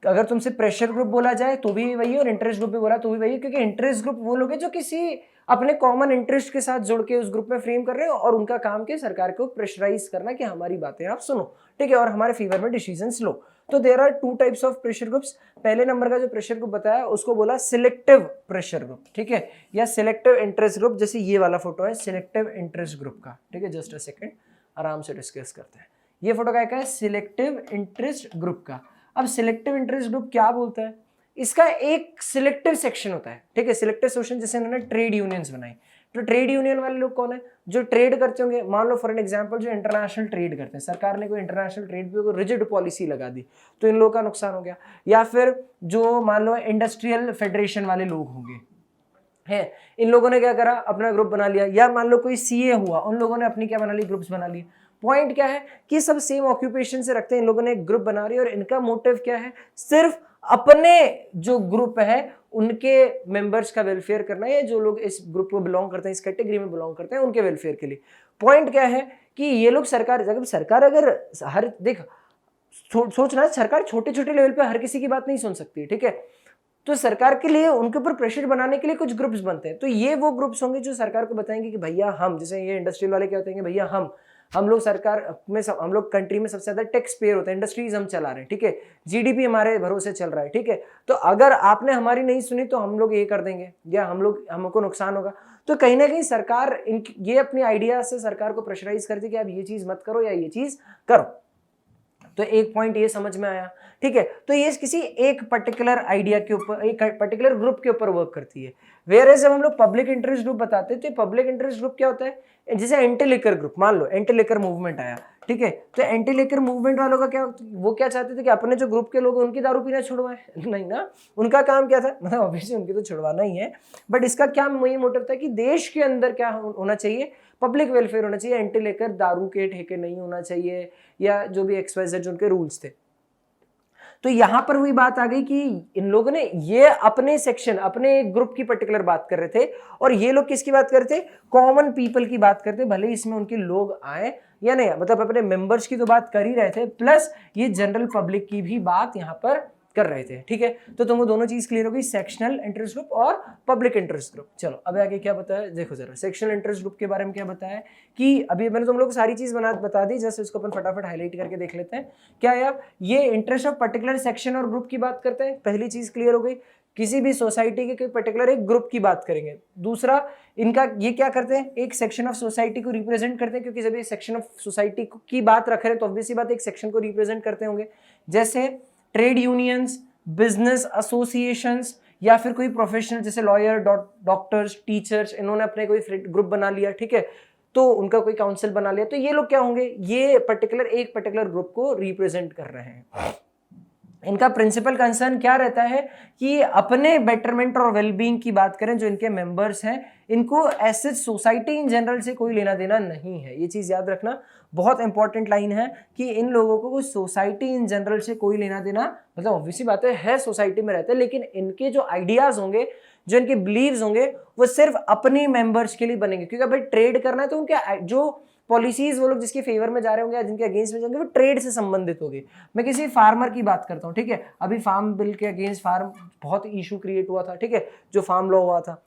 अगर तुमसे प्रेशर ग्रुप बोला जाए तो भी वही, और इंटरेस्ट ग्रुप भी बोला तो भी वही, क्योंकि इंटरेस्ट ग्रुप वो लोग हैं जो किसी अपने कॉमन इंटरेस्ट के साथ जुड़ के उस ग्रुप में फ्रेम कर रहे हैं, और उनका काम के सरकार को प्रेशराइज करना कि हमारी बातें आप सुनो, ठीक है, और हमारे फेवर में डिसीजंस लो। तो there are two types of pressure groups. पहले नंबर का जो प्रेशर ग्रुप बताया उसको बोला सिलेक्टिव प्रेशर ग्रुप, ठीक है, या सिलेक्टिव इंटरेस्ट ग्रुप, जैसे ये वाला फोटो है सिलेक्टिव इंटरेस्ट ग्रुप का। ठीक है, जस्ट अ सेकेंड, आराम से डिस्कस करते हैं। ये फोटो क्या है, सिलेक्टिव इंटरेस्ट ग्रुप का। अब सिलेक्टिव इंटरेस्ट ग्रुप क्या बोलता है, इसका एक सिलेक्टिव सेक्शन होता है। ठीक है, सिलेक्टिव सेक्शन जैसे उन्होंने ट्रेड यूनियंस बनाई, तो ट्रेड यूनियन वाले लोग कौन है, जो ट्रेड करते होंगे। मान लो फॉर एन एग्जांपल जो इंटरनेशनल ट्रेड करते हैं, सरकार ने कोई इंटरनेशनल ट्रेड पे कोई रिजिड पॉलिसी लगा दी तो इन लोगों का नुकसान हो गया। या फिर जो मान लो इंडस्ट्रियल फेडरेशन वाले लोग होंगे है, इन लोगों ने क्या करा, अपना ग्रुप बना लिया। या मान लो कोई सीए हुआ, उन लोगों ने अपनी क्या बना ली, ग्रुप्स बना लिए। पॉइंट क्या है कि सब सेम ऑक्यूपेशन से रखते हैं, इन लोगों ने एक ग्रुप बना रही है और इनका मोटिव क्या है, सिर्फ अपने जो ग्रुप है उनके मेंबर्स का वेलफेयर करना है, जो लोग इस ग्रुप को बिलोंग करते हैं, इस कैटेगरी में बिलोंग करते हैं, उनके वेलफेयर के लिए। पॉइंट क्या है कि ये लोग सरकार अगर हर देख सोचना, सरकार छोटे छोटे लेवल पे हर किसी की बात नहीं सुन सकती, ठीक है, तो सरकार के लिए उनके ऊपर प्रेशर बनाने के लिए कुछ ग्रुप्स बनते हैं। तो ये वो ग्रुप्स होंगे जो सरकार को बताएंगे कि भैया हम, जैसे ये इंडस्ट्रियल वाले क्या होते हैं, भैया हम लोग सरकार में हम लोग कंट्री में सबसे ज्यादा टैक्स पेयर होते हैं, इंडस्ट्रीज हम चला रहे हैं, ठीक है, जीडीपी हमारे भरोसे चल रहा है, ठीक है, तो अगर आपने हमारी नहीं सुनी तो हम लोग ये कर देंगे या हमको नुकसान होगा। तो कहीं ना कहीं सरकार ये अपनी आइडिया से सरकार को प्रेशराइज करती है कि आप ये चीज मत करो या ये चीज करो। तो एक पॉइंट ये समझ में आया, ठीक है। तो ये किसी एक पर्टिकुलर आइडिया के ऊपर, एक पर्टिकुलर ग्रुप के ऊपर वर्क करती है। वेयर जब हम लोग पब्लिक इंटरेस्ट ग्रुप बताते हैं, तो पब्लिक इंटरेस्ट ग्रुप क्या होता है, जैसे एंटी लिकर ग्रुप, मान लो एंटी लिकर मूवमेंट आया, ठीक है, तो एंटी लिकर मूवमेंट वालों का क्या, वो क्या चाहते थे कि अपने जो ग्रुप के लोग उनकी दारू पीना छुड़वाएं, नहीं ना, उनका काम क्या था, मतलब ऑब्वियसली उनकी तो छुड़वाना ही है, बट इसका क्या मेन मोटिव था कि देश के अंदर क्या होना चाहिए, पब्लिक वेलफेयर होना चाहिए, एंटी लिकर दारू के ठेके नहीं होना चाहिए, या जो भी XYZ जो उनके रूल्स थे। तो यहां पर वही बात आ गई कि इन लोगों ने ये अपने सेक्शन, अपने ग्रुप की पर्टिकुलर बात कर रहे थे, और ये लोग किसकी बात करते, कॉमन पीपल की बात करते, भले इसमें उनके लोग आए या नहीं, मतलब अपने मेंबर्स की तो बात कर ही रहे थे, प्लस ये जनरल पब्लिक की भी बात यहाँ पर कर रहे थे, ठीक है। तो तुमको दोनों चीज क्लियर हो गई, सेक्शनल इंटरेस्ट ग्रुप और पब्लिक इंटरेस्ट ग्रुप। चलो अब आगे क्या बताया, देखो जरा सेक्शनल इंटरेस्ट ग्रुप के बारे में क्या बताया कि अभी मैंने तुम लोग को सारी चीज बता दी, जैसे उसको अपन फटाफट हाईलाइट करके देख लेते हैं। क्या यार, ये इंटरेस्ट ऑफ पर्टिकुलर सेक्शन और ग्रुप की बात करते हैं, पहली चीज क्लियर हो गई, किसी भी सोसाइटी के कोई पर्टिकुलर एक ग्रुप की बात करेंगे। दूसरा, इनका ये क्या करते हैं, एक सेक्शन ऑफ सोसाइटी को रिप्रेजेंट करते हैं, क्योंकि जब एक सेक्शन ऑफ सोसाइटी की बात रख रहे हैं तो ऑब्वियसली बात एक सेक्शन को रिप्रेजेंट करते होंगे, जैसे ट्रेड यूनियंस, बिजनेस एसोसिएशंस, या फिर कोई प्रोफेशनल जैसे लॉयर, डॉक्टर्स, टीचर्स, इन्होंने अपने कोई ग्रुप बना लिया, ठीक है, तो उनका कोई काउंसिल बना लिया, तो ये लोग क्या होंगे, ये एक पर्टिकुलर ग्रुप को रिप्रेजेंट कर रहे हैं। इनका प्रिंसिपल कंसर्न क्या रहता है कि अपने बेटरमेंट और वेलबींग की बात करें, जो इनके मेंबर्स हैं, इनको ऐसे सोसाइटी इन जनरल से कोई लेना देना नहीं है। ये चीज याद रखना, बहुत इंपॉर्टेंट लाइन है कि इन लोगों को सोसाइटी इन जनरल से कोई लेना देना, मतलब ऑब्वियसली बात है सोसाइटी में रहते हैं, लेकिन इनके जो आइडियाज होंगे, जो इनके बिलीव्स होंगे, वो सिर्फ अपने मेंबर्स के लिए बनेंगे, क्योंकि भाई ट्रेड करना है तो उनके जो पॉलिसीज वो लोग जिसके फेवर में जा रहे होंगे या जिनके अगेंस्ट में जाएंगे वो ट्रेड से संबंधित होगी। मैं किसी फार्मर की बात करता हूँ, ठीक है, अभी फार्म बिल के अगेंस्ट बहुत इशू क्रिएट हुआ था, ठीक है, जो फार्म लॉ हुआ था,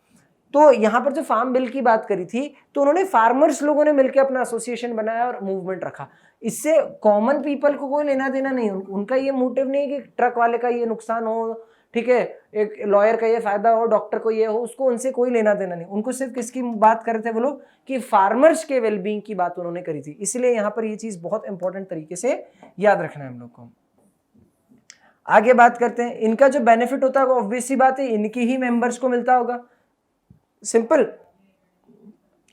तो यहाँ पर जो फार्म बिल की बात करी थी, तो उन्होंने फार्मर्स लोगों ने मिलकर अपना एसोसिएशन बनाया और मूवमेंट रखा। इससे कॉमन पीपल को कोई लेना देना नहीं, उनका ये मोटिव नहीं है कि ट्रक वाले का ये नुकसान हो, ठीक है, एक लॉयर का ये फायदा हो, डॉक्टर को ये हो, उसको उनसे कोई लेना देना नहीं। उनको सिर्फ किसकी बात कर रहे थे वो लोग, कि फार्मर्स के वेलबींग की बात उन्होंने करी थी। इसलिए यहाँ पर ये चीज बहुत इंपॉर्टेंट तरीके से याद रखना है हम लोग को। आगे बात करते हैं, इनका जो बेनिफिट होता है वो ऑब्वियसली बात है इनकी ही मेंबर्स को मिलता होगा। Simple,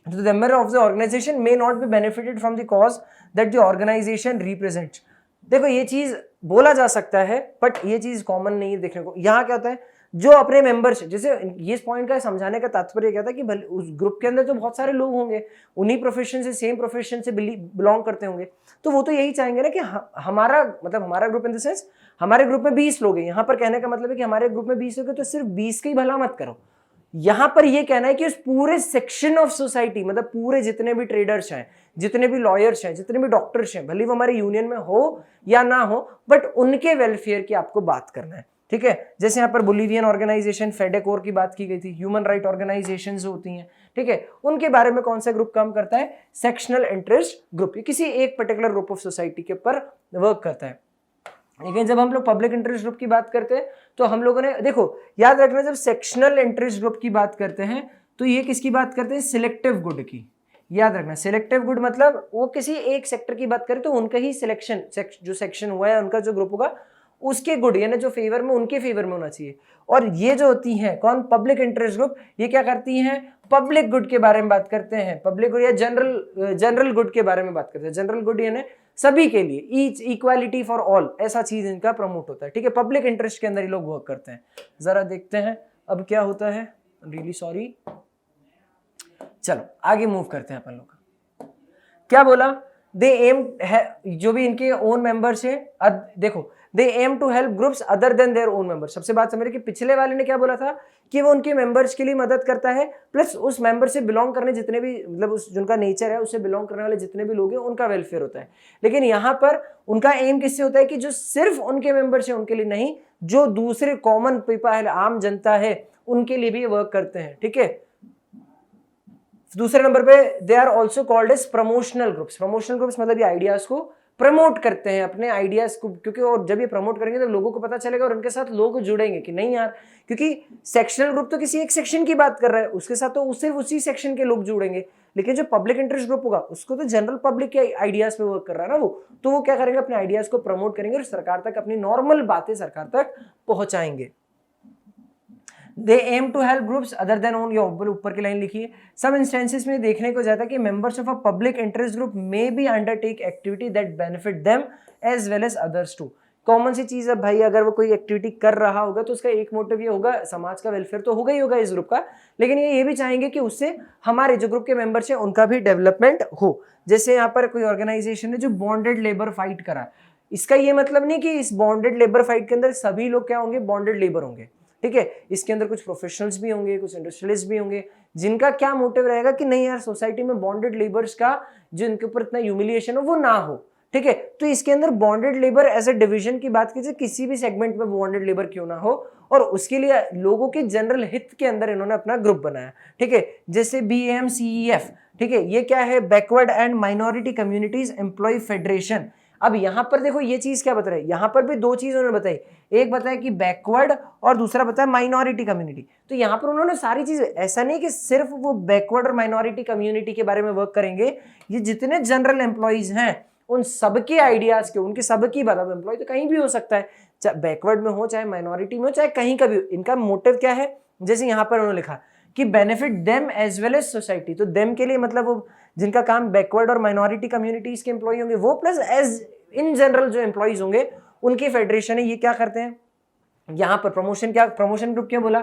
the member of the organization may not be benefited from the cause that the organization represents। देखो ये चीज बोला जा सकता है, बट ये चीज कॉमन नहीं है देखने को। यहाँ क्या होता है, जो अपने मेंबर्स, जैसे ये पॉइंट का समझाने का तात्पर्य क्या था कि भले उस ग्रुप के अंदर तो बहुत सारे लोग होंगे, उन्हीं प्रोफेशन से, सेम प्रोफेशन से बिलोंग करते होंगे, तो वो तो यही चाहेंगे ना कि हमारा ग्रुप इन द सेंस हमारे ग्रुप में 20 लोग हैं। यहाँ पर कहने का मतलब है कि हमारे ग्रुप में 20 लोग हैं तो सिर्फ 20 का ही भला मत करो। यहां पर यह कहना है कि उस पूरे सेक्शन ऑफ सोसाइटी, मतलब पूरे जितने भी ट्रेडर्स हैं, जितने भी लॉयर्स हैं, जितने भी डॉक्टर्स हैं, भले वो हमारे यूनियन में हो या ना हो, बट उनके वेलफेयर की आपको बात करना है, ठीक है। जैसे यहाँ पर बोलिवियन ऑर्गेनाइजेशन फेडेकोर की बात की गई थी, ह्यूमन राइट ऑर्गेनाइजेशन होती हैं, ठीक है, उनके बारे में कौन सा ग्रुप काम करता है, सेक्शनल इंटरेस्ट ग्रुप, किसी एक पर्टिकुलर ग्रुप ऑफ सोसाइटी के ऊपर वर्क करता है। लेकिन जब हम लोग पब्लिक इंटरेस्ट ग्रुप की बात करते हैं तो हम लोगों ने, देखो याद रखना, जब सेक्शनल इंटरेस्ट ग्रुप की बात करते हैं तो ये किसकी बात करते हैं, सिलेक्टिव गुड की। याद रखना, सिलेक्टिव गुड मतलब वो किसी एक सेक्टर की बात करें तो उनका ही सिलेक्शन, जो सेक्शन हुआ है उनका जो ग्रुप होगा उसके गुड, यानी जो फेवर में, उनके फेवर में होना चाहिए। और ये जो होती है कौन, पब्लिक इंटरेस्ट ग्रुप, ये क्या करती हैं, पब्लिक गुड के बारे में बात करते हैं, पब्लिक गुड या जनरल गुड के बारे में बात करते हैं। जनरल गुड यानी सभी के लिए, ईच इक्वालिटी फॉर ऑल, ऐसा चीज इनका प्रमोट होता है, ठीक है। पब्लिक इंटरेस्ट के अंदर ये लोग वर्क करते हैं। जरा देखते हैं अब क्या होता है, रियली सॉरी। चलो आगे मूव करते हैं अपन लोग। क्या बोला दे एम जो भी इनके ओन मेंबर्स है, देखो they aim to help groups other than their own members. सबसे बात समझ रहे कि पिछले वाले ने क्या बोला था कि वो उनके मेंबर्स के लिए मदद करता है, प्लस उस मेंबर से बिलोंग करने जितने भी मतलब उस जिनका नेचर है उससे बिलोंग करने वाले जितने भी लोग हैं उनका वेलफेयर होता है। लेकिन यहाँ पर उनका एम किससे होता है कि जो सिर्फ उनके मेंबर्स है उनके लिए नहीं, जो दूसरे कॉमन पीपल है, आम जनता है, उनके लिए भी वर्क करते हैं। ठीक है, दूसरे नंबर पे they are also called as promotional groups. Promotional groups मतलब ये आइडियाज को प्रमोट करते हैं, अपने आइडियाज को, क्योंकि और जब ये प्रमोट करेंगे तो लोगों को पता चलेगा और उनके साथ लोग जुड़ेंगे कि नहीं यार, क्योंकि सेक्शनल ग्रुप तो किसी एक सेक्शन की बात कर रहा है, उसके साथ तो सिर्फ उसी सेक्शन के लोग जुड़ेंगे। लेकिन जो पब्लिक इंटरेस्ट ग्रुप होगा उसको तो जनरल पब्लिक के आइडियाज पे वर्क कर रहा है ना वो, तो वो क्या करेंगे, अपने आइडियाज को प्रमोट करेंगे और सरकार तक अपनी नॉर्मल बातें सरकार तक पहुंचाएंगे। They aim to help groups other than own, या ऊपर की लाइन लिखिए। Some instances में देखने को जाता है कि members of a public interest group may be undertake activity that benefit them as well as others too। Common सी चीज है भाई, अगर वो कोई एक्टिविटी कर रहा होगा तो उसका एक मोटिव ये होगा, समाज का वेलफेयर तो होगा ही होगा इस ग्रुप का, लेकिन ये भी चाहेंगे कि उससे हमारे जो ग्रुप के मेंबर्स हैं उनका भी डेवलपमेंट हो। जैसे यहाँ पर कोई ऑर्गेनाइजेशन है जो बॉन्डेड लेबर फाइट करा, इसका ये मतलब नहीं कि इस बॉन्डेड लेबर फाइट के अंदर सभी लोग क्या होंगे, बॉन्डेड लेबर होंगे। ठीक है, इसके अंदर कुछ प्रोफेशनल्स भी होंगे, कुछ इंडस्ट्रियलिस्ट भी होंगे, जिनका क्या मोटिव रहेगा कि नहीं यार सोसाइटी में बॉन्डेड लेबर्स का जो इनके ऊपर इतना ह्यूमिलिएशन हो वो ना हो। ठीक है, तो इसके अंदर bonded labour as a division की बात कीजिए, किसी भी सेगमेंट में बॉन्डेड लेबर क्यों ना हो, और उसके लिए लोगों के जनरल हित के अंदर इन्होंने अपना ग्रुप बनाया। ठीक है, जैसे BAMCEF, ठीक है, ये क्या है, backward and minority communities employee federation. अब यहां पर देखो ये चीज क्या बता रहे हैं, यहां पर भी दो चीज उन्होंने बताई, एक बताया कि बैकवर्ड और दूसरा बताया माइनॉरिटी कम्युनिटी। तो यहां पर उन्होंने सारी चीज, ऐसा नहीं कि सिर्फ वो बैकवर्ड और माइनॉरिटी कम्युनिटी के बारे में वर्क करेंगे, ये जितने जनरल एम्प्लॉइज हैं उन सबके आइडियाज के, उनके सबकी बात। अब एम्प्लॉय तो कहीं भी हो सकता है, चाहे बैकवर्ड में हो, चाहे माइनॉरिटी में हो, चाहे कहीं का भी हो, इनका मोटिव क्या है, जैसे यहां पर उन्होंने लिखा कि benefit them as well as society. तो देम के लिए मतलब वो जिनका काम बैकवर्ड और माइनॉरिटी कम्युनिटीज के एम्प्लॉय होंगे वो, प्लस एज इन जनरल जो एम्प्लॉइज होंगे उनकी फेडरेशन है। ये क्या करते हैं यहाँ पर, प्रमोशन, क्या प्रमोशन ग्रुप क्यों बोला,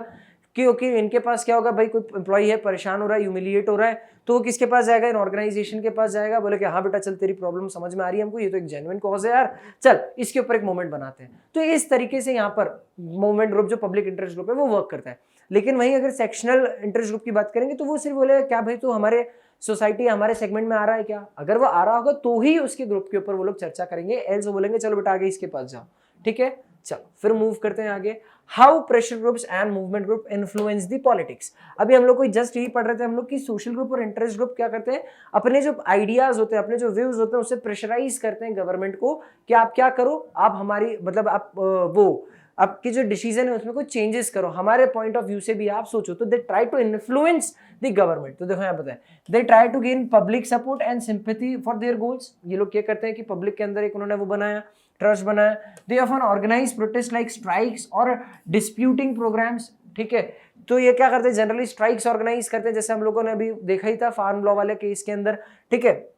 क्योंकि इनके पास क्या होगा भाई, कोई एम्प्लॉय है परेशान हो रहा है, ह्यूमिलिएट हो रहा है, तो वो किसके पास जाएगा, इन ऑर्गेनाइजेशन के पास जाएगा, बोले कि हाँ बेटा चल तेरी प्रॉब्लम समझ में आ रही है हमको, ये तो एक जेन्युइन कॉज है यार, चल इसके ऊपर एक मूवमेंट बनाते हैं। तो इस तरीके से यहाँ पर मूवमेंट ग्रुप जो पब्लिक इंटरेस्ट ग्रुप है वो वर्क करता है। लेकिन वहीं अगर सेक्शनल इंटरेस्ट ग्रुप की बात करेंगे तो वो सिर्फ बोले क्या भाई तो हमारे सोसाइटी हमारे सेगमेंट में आ रहा है क्या, अगर वो आ रहा होगा तो ही उसके ग्रुप के ऊपर वो लोग चर्चा करेंगे, एल्स वो बोलेंगे चलो बेटा आगे इसके पास जाओ। ठीक है, चलो फिर मूव करते हैं आगे। How pressure groups and movement group influence the politics. अभी हम लोग को जस्ट यही पढ़ रहे थे हम लोग कि सोशल ग्रुप और इंटरेस्ट ग्रुप क्या करते हैं, अपने जो आइडियाज होते हैं, अपने जो व्यूज होते हैं उससे प्रेशराइज करते हैं गवर्नमेंट को कि आप क्या करो, आप हमारी मतलब आप वो आपकी जो डिसीजन है उसमें कोई चेंजेस करो, हमारे पॉइंट ऑफ व्यू से भी आप सोचो। तो they try to influence the government. तो देखो यहाँ पता है, they try to gain public support and sympathy for their goals. ये लोग क्या करते हैं कि पब्लिक के अंदर एक उन्होंने वो बनाया, ट्रस्ट बनाया। They often organise protest like strikes और डिस्प्यूटिंग प्रोग्राम्स। ठीक है, तो ये क्या करते हैं, जनरली स्ट्राइक्स ऑर्गेनाइज करते हैं, जैसे हम लोगों ने अभी देखा ही था फार्म लॉ वाले केस के अंदर। ठीक है,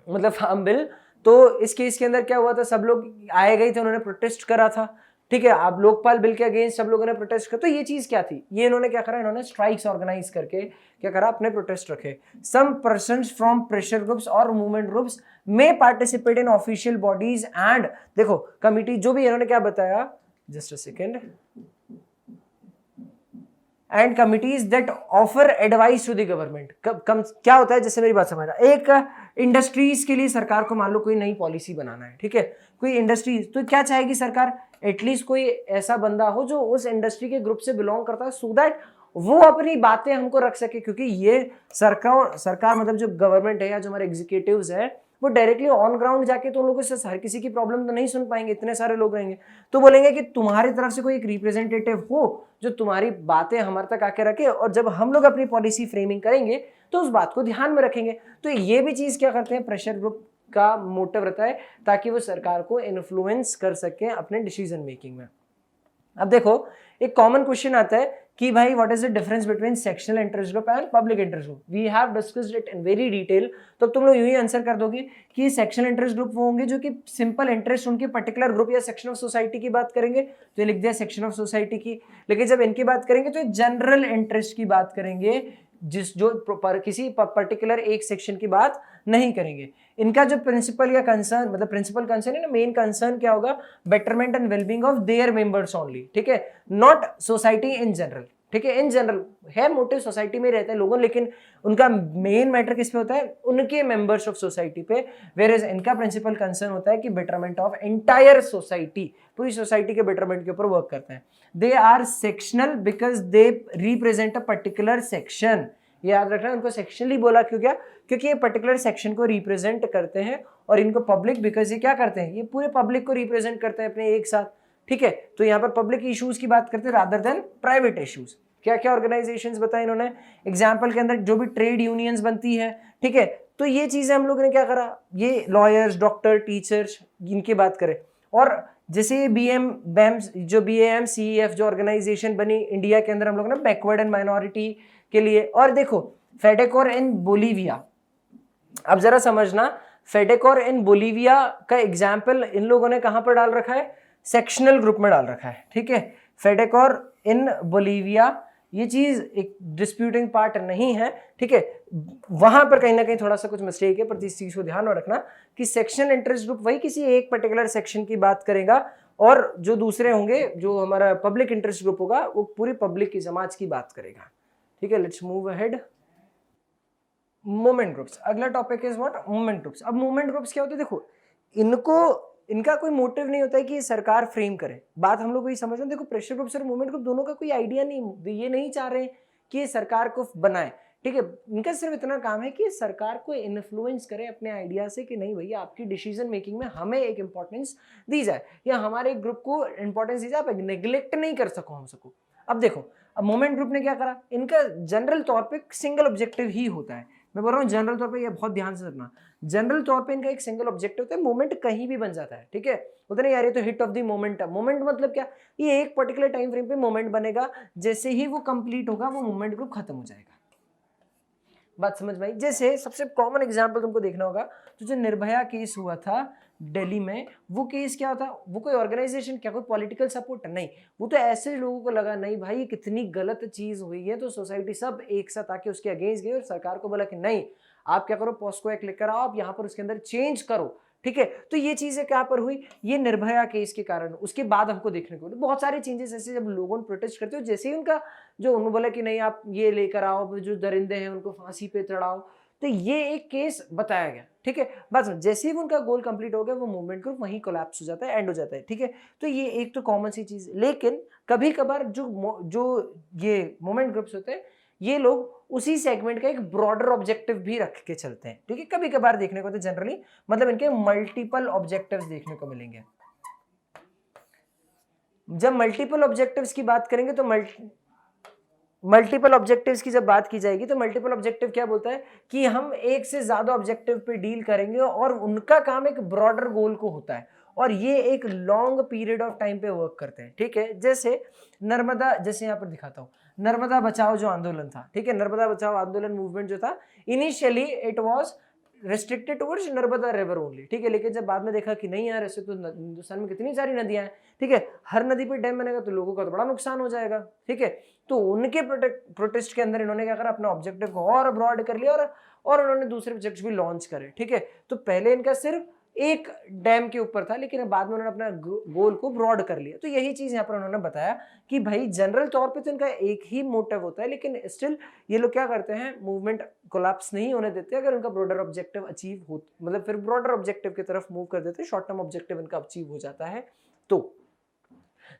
मतलब फार्म बिल, तो इस केस के अंदर क्या हुआ था, सब लोग आए गए थे, उन्होंने प्रोटेस्ट करा था। ठीक है, आप लोकपाल बिल के अगेंस्ट सब लोगों ने प्रोटेस्ट किया। तो ये चीज क्या थी, ये इन्होंने क्या करा, इन्होंने स्ट्राइक्स ऑर्गेनाइज करके क्या करा, अपने प्रोटेस्ट रखे। Some persons from pressure groups और मूवमेंट ग्रुप्स में participate in official bodies and, देखो कमिटी, जो भी इन्होंने क्या बताया, just a second, and committees that offer advice to the government. क्या होता है, जैसे मेरी बात समझना, एक इंडस्ट्रीज के लिए सरकार को मान लो कोई नई पॉलिसी बनाना है, ठीक है, कोई इंडस्ट्रीज, तो क्या चाहेगी सरकार, एटलीस्ट कोई ऐसा बंदा हो जो उस इंडस्ट्री के ग्रुप से बिलोंग करता है, सो दैट वो अपनी बातें हमको रख सके। क्योंकि ये सरकार मतलब जो गवर्नमेंट है या जो हमारे एग्जीक्यूटिव्स है वो डायरेक्टली ऑन ग्राउंड जाके तो उन लोगों से हर किसी की प्रॉब्लम तो नहीं सुन पाएंगे, इतने सारे लोग रहेंगे, तो बोलेंगे कि तुम्हारी तरफ से कोई एक रिप्रेजेंटेटिव हो जो तुम्हारी बातें हमारे तक आके रखे, और जब हम लोग अपनी पॉलिसी फ्रेमिंग करेंगे तो उस बात को ध्यान में रखेंगे। तो ये भी चीज क्या करते हैं, प्रेशर ग्रुप का मोटिव रहता है ताकि वो सरकार को इन्फ्लुएंस कर सके अपने डिसीजन मेकिंग में। अब देखो एक कॉमन क्वेश्चन आता है कि भाई what is the difference between sectional interest group and public interest group. We have discussed it in very detail. तो तुम लोग यूं ही आंसर कर दोगे कि सेक्शनल इंटरेस्ट ग्रुप वो होंगे जो कि सिंपल इंटरेस्ट उनके पर्टिकुलर ग्रुप या सेक्शन ऑफ सोसाइटी की बात करेंगे, तो ये लिख दिया सेक्शन ऑफ सोसाइटी की। लेकिन जब इनकी बात करेंगे तो जनरल इंटरेस्ट की बात करेंगे, जो किसी पर्टिकुलर एक सेक्शन की बात नहीं करेंगे। इनका जो प्रिंसिपल या कंसर्न, मतलब प्रिंसिपल कंसर्न है ना, मेन कंसर्न क्या होगा, betterment and wellbeing of their members only, ठीक है, नॉट सोसाइटी इन जनरल, ठीक है। इन जनरल है मोटिव सोसाइटी में रहते हैं लोगों, लेकिन उनका मेन मैटर किस पे होता है, उनके मेंबर्स ऑफ सोसाइटी पे, वेयर इज इनका प्रिंसिपल कंसर्न होता है कि बेटरमेंट ऑफ एंटायर सोसाइटी, पूरी सोसाइटी के बेटरमेंट के ऊपर वर्क करते हैं। They are sectional because they represent a particular section, याद रखना उनको सेक्शनली बोला क्यों, क्या, क्योंकि ये पर्टिकुलर सेक्शन को रिप्रेजेंट करते हैं। और इनको पब्लिक बिकॉज ये क्या करते हैं, ये पूरे पब्लिक को रिप्रेजेंट करते हैं अपने एक साथ, ठीक है। तो यहाँ पर पब्लिक इश्यूज की बात करते हैं रादर देन प्राइवेट इश्यूज। क्या क्या ऑर्गेनाइजेशंस बताए इन्होंने, एग्जाम्पल के अंदर जो भी ट्रेड यूनियंस बनती है, ठीक है, तो ये चीजें हम लोगों ने क्या करा, ये लॉयर्स, डॉक्टर, टीचर्स, इनकी बात करें। और जैसे BAM CEF जो ऑर्गेनाइजेशन बनी इंडिया के अंदर हम लोग ने बैकवर्ड एंड माइनॉरिटी के लिए। और देखो फेडेकोर इन बोलीविया, अब जरा समझना, फेडेकोर इन बोलीविया का एग्जाम्पल इन लोगों ने कहां पर डाल रखा है, सेक्शनल ग्रुप में डाल रखा है, ठीक है। फेडेकोर इन बोलीविया, ये चीज एक डिस्प्यूटिंग पार्ट नहीं है, ठीक है, वहां पर कहीं ना कहीं थोड़ा सा कुछ मिस्टेक है, पर इस चीज को ध्यान में रखना कि सेक्शन इंटरेस्ट ग्रुप वही किसी एक पर्टिकुलर सेक्शन की बात करेगा, और जो दूसरे होंगे, जो हमारा पब्लिक इंटरेस्ट ग्रुप होगा, वो पूरी पब्लिक की, समाज की बात करेगा, ठीक है। Let's move ahead. Movement groups, अगला topic is what, movement groups. अब मूवमेंट ग्रुप्स क्या होते हैं, देखो इनका कोई मोटिव नहीं होता है कि सरकार फ्रेम करे, बात हम लोग को ये समझना। देखो प्रेशर ग्रुप्स और मूवमेंट ग्रुप दोनों का कोई आइडिया नहीं, ये नहीं चाह रहे कि ये सरकार को बनाए, ठीक है। इनका सिर्फ इतना काम है कि सरकार को इन्फ्लुएंस करे अपने आइडिया से, कि नहीं भैया आपकी डिसीजन मेकिंग में हमें एक इंपॉर्टेंस दी जाए, या हमारे ग्रुप को इंपॉर्टेंस दी जाए, आप नेग्लेक्ट नहीं कर सको हम सबको। अब देखो, अब मूवमेंट ग्रुप ने क्या करा, इनका जनरल तौर पे सिंगल ऑब्जेक्टिव ही होता है। मैं बोल रहा हूँ जनरल तौर पे, ये बहुत ध्यान से सुनना, जनरल तौर पे इनका एक सिंगल ऑब्जेक्टिव होता है, मूवमेंट कहीं भी बन जाता है, ठीक है। होता नहीं यार, ये तो hit of the momentum, moment मतलब क्या, ये एक पर्टिकुलर टाइम फ्रेम पे मोमेंट बनेगा, जैसे ही वो कंप्लीट होगा वो मूवमेंट ग्रुप खत्म हो जाएगा। बात समझ में आई। जैसे सबसे कॉमन एग्जांपल तुमको देखना होगा, तो जो निर्भया केस हुआ था दिल्ली में, वो केस क्या था, वो कोई ऑर्गेनाइजेशन, क्या कोई पॉलिटिकल सपोर्ट नहीं, वो तो ऐसे लोगों को लगा नहीं भाई कितनी गलत चीज हुई है, तो सोसाइटी सब एक साथ आके उसके अगेंस्ट गई और सरकार को बोला कि नहीं आप क्या करो, पॉस्को एक्ट लेकर आओ, आप यहाँ पर उसके अंदर चेंज करो, ठीक है। तो ये चीजें क्या पर हुई, ये निर्भया केस के कारण। उसके बाद हमको देखने को बहुत सारे चेंजेस ऐसे, जब लोगों ने प्रोटेस्ट करते हो, जैसे ही उनका जो उन्होंने बोला कि नहीं आप ये लेकर आओ, जो दरिंदे हैं उनको फांसी पे चढ़ाओ, तो ये एक केस बताया गया, ठीक है। बस जैसे ही उनका गोल कंप्लीट हो गया, वो मूवमेंट ग्रुप वहीं कोलैप्स हो जाता है, एंड हो जाता है, ठीक है। तो ये एक तो कॉमन सी चीज। लेकिन कभी कभार जो ये मूवमेंट ग्रुप्स होते हैं, ये लोग उसी सेगमेंट का एक ब्रॉडर ऑब्जेक्टिव भी रख के चलते हैं, ठीक है। कभी कभार देखने को तो जनरली मतलब इनके मल्टीपल ऑब्जेक्टिव्स देखने को मिलेंगे। जब मल्टीपल ऑब्जेक्टिव्स की बात करेंगे, तो मल्टीपल ऑब्जेक्टिव्स की जब बात की जाएगी, तो मल्टीपल ऑब्जेक्टिव क्या बोलता है कि हम एक से ज्यादा ऑब्जेक्टिव पे डील करेंगे, और उनका काम एक ब्रॉडर गोल को होता है, और ये एक लॉन्ग पीरियड ऑफ टाइम पे वर्क करते हैं, ठीक है। जैसे नर्मदा, जैसे यहाँ पर दिखाता हूँ, नर्मदा बचाओ जो आंदोलन था, ठीक है, नर्मदा बचाओ आंदोलन मूवमेंट जो था, initially it was restricted towards Narmada river only, ठीक है। लेकिन जब बाद में देखा कि नहीं यार, ऐसे तो हिंदुस्तान में कितनी सारी नदियां हैं, ठीक है, हर नदी पे डैम बनेगा तो लोगों का तो बड़ा नुकसान हो जाएगा, ठीक है। तो उनके प्रोटेस्ट के अंदर इन्होंने क्या करा, अपना ऑब्जेक्टिव को और ब्रॉड कर लिया, और उन्होंने दूसरे प्रोजेक्ट्स भी लॉन्च करे, ठीक है। तो पहले इनका सिर्फ एक डैम के ऊपर था, लेकिन बाद में उन्होंने अपना गोल को ब्रॉड कर लिया। तो यही चीज यहाँ पर उन्होंने बताया कि भाई जनरल तौर पे तो इनका एक ही मोटिव होता है, लेकिन स्टिल ये लोग क्या करते हैं, मूवमेंट कोलैप्स नहीं होने देते अगर उनका ब्रॉडर ऑब्जेक्टिव अचीव हो, मतलब फिर ब्रॉडर ऑब्जेक्टिव की तरफ मूव कर देते, शॉर्ट टर्म ऑब्जेक्टिव इनका अचीव हो जाता है। तो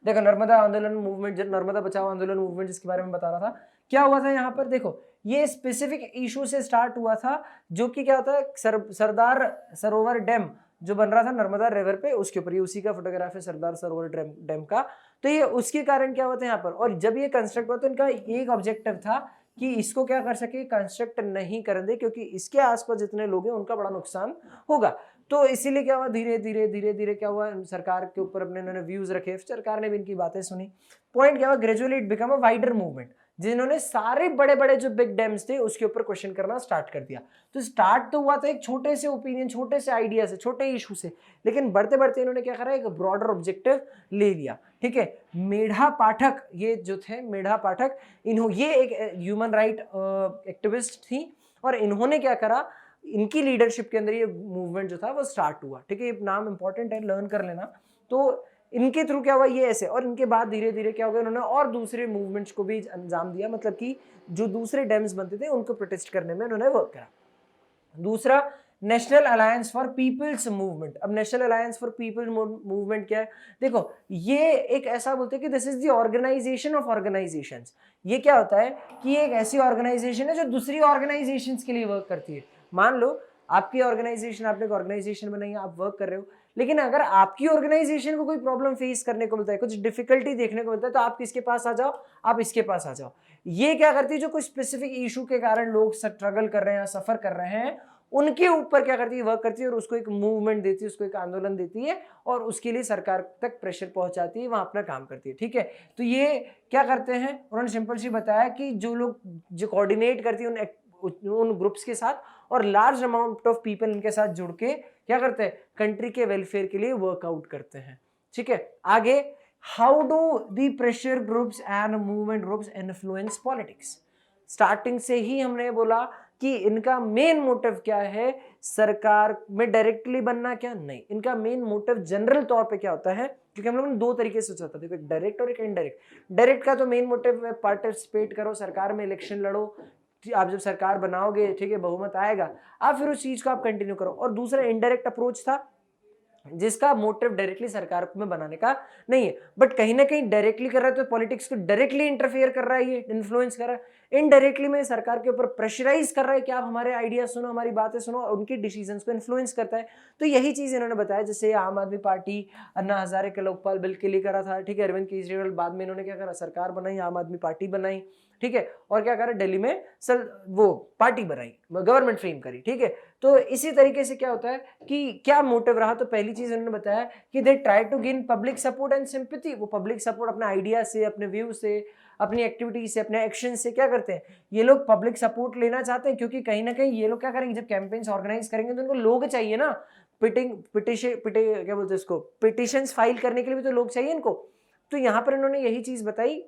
देखो नर्मदा आंदोलन मूवमेंट, नर्मदा बचाओ आंदोलन मूवमेंट जिसके बारे में बता रहा था, क्या हुआ था यहाँ पर, देखो ये स्पेसिफिक इशू से स्टार्ट हुआ था, जो कि क्या होता है, सरदार सरोवर डैम जो बन रहा था नर्मदा रिवर पे, उसके ऊपर, ये उसी का फोटोग्राफ है सरदार सरोवर डैम का। तो ये उसके कारण क्या हुआ था यहाँ पर, और जब ये कंस्ट्रक्ट हुआ तो इनका एक ऑब्जेक्टिव था कि इसको क्या कर सके, कंस्ट्रक्ट नहीं कर दे, क्योंकि इसके आसपास जितने लोग हैं उनका बड़ा नुकसान होगा। तो इसीलिए क्या हुआ, धीरे धीरे क्या हुआ, सरकार के ऊपर अपने इन्होंने व्यूज रखे, सरकार ने भी इनकी बातें सुनी। पॉइंट क्या हुआ, gradually it become a wider movement. जिन्होंने सारे बड़े बड़े जो बिग डैम्स थे उसके ऊपर क्वेश्चन करना स्टार्ट कर दिया। तो स्टार्ट तो हुआ था एक छोटे से ओपिनियन, छोटे से आइडिया से, छोटे इशू से, लेकिन बढ़ते बढ़ते इन्होंने क्या करा, एक ब्रॉडर ऑब्जेक्टिव ले लिया। ठीक है, मेधा पाठक, ये जो थे मेधा पाठक, ये एक ह्यूमन राइट एक्टिविस्ट थी, और इन्होंने क्या करा, इनकी लीडरशिप के अंदर ये मूवमेंट जो था वो स्टार्ट हुआ। ठीक है, ये नाम इंपॉर्टेंट है, लर्न कर लेना। तो इनके थ्रू क्या हुआ ये ऐसे, और इनके बाद धीरे धीरे क्या हो गया, उन्होंने और दूसरे मूवमेंट्स को भी अंजाम दिया, मतलब कि जो दूसरे डैम्स बनते थे उनको प्रोटेस्ट करने में उन्होंने वर्क करा। दूसरा, national alliance for people's movement. अब national alliance for people movement क्या है, देखो ये एक ऐसा बोलते हैं कि this is the organisation of organisations. ये क्या होता है कि ये एक ऐसी ऑर्गेनाइजेशन है जो दूसरी ऑर्गेनाइजेशंस के लिए वर्क करती है। मान लो आपकी ऑर्गेनाइजेशन, आपने एक ऑर्गेनाइजेशन बनाई है, आप वर्क कर रहे हो, लेकिन अगर आपकी ऑर्गेनाइजेशन को कोई प्रॉब्लम फेस करने को मिलता है, कुछ डिफिकल्टी देखने को मिलता है, तो आप किसके पास आ जाओ, आप इसके पास आ जाओ। ये क्या करती है, जो कोई स्पेसिफिक इशू के कारण लोग स्ट्रगल कर रहे हैं, सफर कर रहे हैं, उनके ऊपर क्या करती है, वर्क करती है, और उसको एक मूवमेंट देती है, उसको एक आंदोलन देती है, और उसके लिए सरकार तक प्रेशर पहुंचाती है, वहां अपना काम करती है। ठीक है, तो ये क्या करते हैं, उन्होंने सिंपल सी बताया कि जो लोग जो कोऑर्डिनेट करती है उन ग्रुप्स के साथ, और लार्ज अमाउंट ऑफ पीपल इनके साथ जुड़ के क्या करते हैं, कंट्री के वेलफेयर के लिए वर्कआउट करते हैं। ठीक है, आगे, how do the pressure groups and movement groups influence politics. Starting से ही हमने बोला कि इनका मेन मोटिव क्या है, सरकार में डायरेक्टली बनना, क्या नहीं, इनका मेन मोटिव जनरल तौर पे क्या होता है, क्योंकि हम लोगों ने दो तरीके से सोचा था, देखो एक डायरेक्ट और एक इनडायरेक्ट। डायरेक्ट का तो मेन मोटिव है पार्टिसिपेट करो, सरकार में इलेक्शन लड़ो, आप जब सरकार बनाओगे, ठीक है, बहुमत आएगा, आप फिर उस चीज को आप कंटिन्यू करो। और दूसरा इनडायरेक्ट अप्रोच था, जिसका मोटिव डायरेक्टली सरकार में बनाने का नहीं है, बट कहीं ना कहीं डायरेक्टली कर रहा है, तो पॉलिटिक्स को डायरेक्टली इंटरफेयर कर रहा है, ये इन्फ्लुएंस कर रहा है। इनडायरेक्टली में सरकार के ऊपर प्रेशराइज कर रहा है कि आप हमारे आइडिया सुनो, हमारी बातें सुनो, और उनके डिसीजंस को इन्फ्लुएंस करता है। तो यही चीज इन्होंने बताया, जैसे आम आदमी पार्टी अन्ना हजारे के लोकपाल बिल के लिए करा था। ठीक है, अरविंद केजरीवाल बाद में इन्होंने क्या करा, सरकार बनाई, आम आदमी पार्टी बनाई। ठीक है, और क्या करा, दिल्ली में वो पार्टी बनाई, गवर्नमेंट फ्रेम करी। ठीक है, तो इसी तरीके से क्या होता है कि क्या मोटिव रहा, तो पहली चीज उन्होंने बताया कि they try to gain public support and sympathy. वो पब्लिक सपोर्ट अपने आइडिया से, अपने व्यू से, अपनी एक्टिविटी से, अपने एक्शन से क्या करते हैं, ये लोग पब्लिक सपोर्ट लेना चाहते हैं, क्योंकि कहीं ना कहीं ये लोग क्या करेंगे, जब कैंपेन्स ऑर्गेनाइज करेंगे तो उनको लोग चाहिए ना, क्या बोलते हैं इसको, पिटिशंस फाइल करने के लिए भी तो लोग चाहिए इनको। तो यहाँ पर इन्होंने यही चीज बताई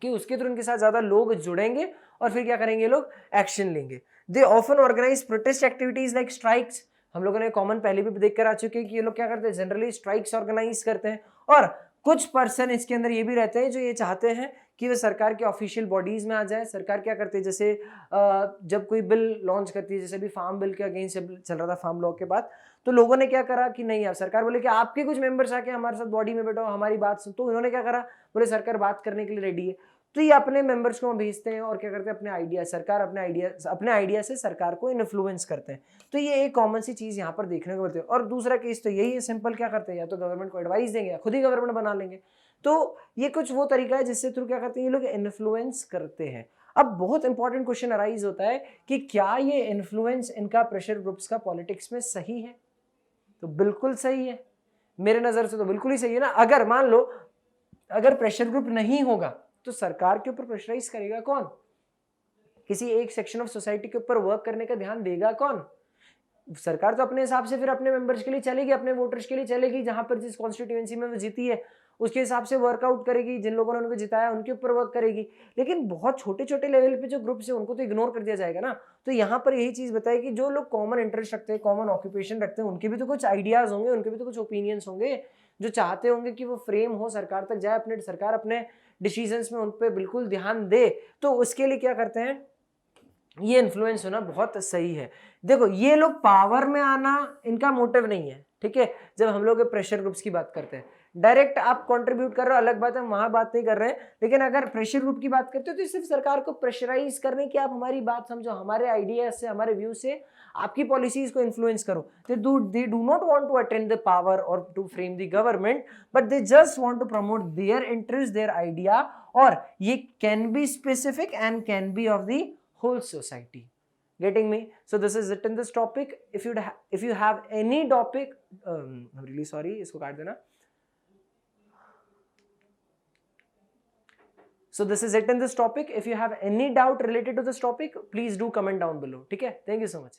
कि उसके थ्रू उनके साथ ज्यादा लोग जुड़ेंगे, और फिर क्या करेंगे, लोग एक्शन लेंगे। They often organise protest activities like strikes. हम लोगों ने कॉमन पहले भी देख कर आ चुके हैं कि ये लोग क्या करते हैं, जनरली स्ट्राइक्स ऑर्गेनाइज करते हैं। और कुछ पर्सन इसके अंदर ये भी रहते हैं जो ये चाहते हैं कि वे सरकार के ऑफिशियल बॉडीज में आ जाए। सरकार क्या करती है, जैसे जब कोई बिल लॉन्च करती है, जैसे अभी फार्म बिल के अगेंस्ट चल रहा था, फार्म लॉ के बाद, तो लोगों ने क्या करा कि नहीं, यार सरकार बोले कि आपके कुछ मेंबर्स आके हमारे साथ बॉडी में बैठो, हमारी बात सुन। तो इन्होंने क्या करा, बोले सरकार बात करने के लिए रेडी है, तो ये अपने मेंबर्स को भेजते हैं, और क्या करते हैं, अपने आइडिया, सरकार अपने आइडिया से सरकार को इन्फ्लुएंस करते हैं। तो ये एक कॉमन सी चीज यहाँ पर देखने को मिलती है। और दूसरा केस तो यही है, सिंपल, क्या करते हैं, या तो गवर्नमेंट को एडवाइस देंगे या खुद ही गवर्नमेंट बना लेंगे। तो ये कुछ वो तरीका है जिससे थ्रू क्या करते हैं, ये लोग इन्फ्लुएंस करते हैं। अब बहुत इंपॉर्टेंट क्वेश्चन अराइज होता है कि क्या ये इन्फ्लुएंस इनका प्रेशर ग्रुप्स का पॉलिटिक्स में सही है। तो बिल्कुल सही है, मेरे नजर से तो बिल्कुल ही सही है ना। अगर मान लो अगर प्रेशर ग्रुप नहीं होगा तो सरकार के ऊपर प्रेशराइज करेगा कौन, किसी एक सेक्शन ऑफ सोसाइटी के ऊपर वर्क करने का ध्यान देगा कौन। सरकार तो अपने हिसाब से फिर अपने मेंबर्स के लिए चलेगी, अपने वोटर्स के लिए चलेगी, जहां पर जिस कॉन्स्टिट्यूएंसी में वो जीती है उसके हिसाब से वर्कआउट करेगी, जिन लोगों ने उनको जिताया उनके ऊपर वर्क करेगी। लेकिन बहुत छोटे छोटे लेवल पे जो ग्रुप्स है उनको तो इग्नोर कर दिया जाएगा ना। तो यहाँ पर यही चीज बताई कि जो लोग कॉमन इंटरेस्ट रखते हैं, कॉमन ऑक्यूपेशन रखते हैं, उनके भी तो कुछ आइडियाज होंगे, उनके भी तो कुछ ओपिनियंस होंगे, जो चाहते होंगे कि वो फ्रेम हो, सरकार तक जाए, अपने सरकार अपने डिसीजंस में उन पर बिल्कुल ध्यान दे। तो उसके लिए क्या करते हैं, ये इन्फ्लुएंस होना बहुत सही है। देखो ये लोग पावर में आना इनका मोटिव नहीं है, ठीक है। जब हम लोग प्रेशर ग्रुप्स की बात करते हैं, डायरेक्ट आप कंट्रीब्यूट कर रहे हो अलग बात है, हम वहां बात नहीं कर रहे हैं, लेकिन अगर प्रेशर ग्रुप की बात करते हो तो सिर्फ सरकार को प्रेशराइज करने की, आप हमारी बात समझो, हमारे आइडिया से, हमारे व्यू से आपकी पॉलिसीज को इन्फ्लुएंस करो। They do not want to attend the power और to frame the government, but they just want to promote their interest, their idea, और ये can be specific and can be of the whole society. Getting me? So this is it in this topic. If you have any topic, I'm really sorry, इसको काट देना। So this is it in this topic. If you have any doubt related to this topic, please do comment down below. ठीक है? Thank you so much.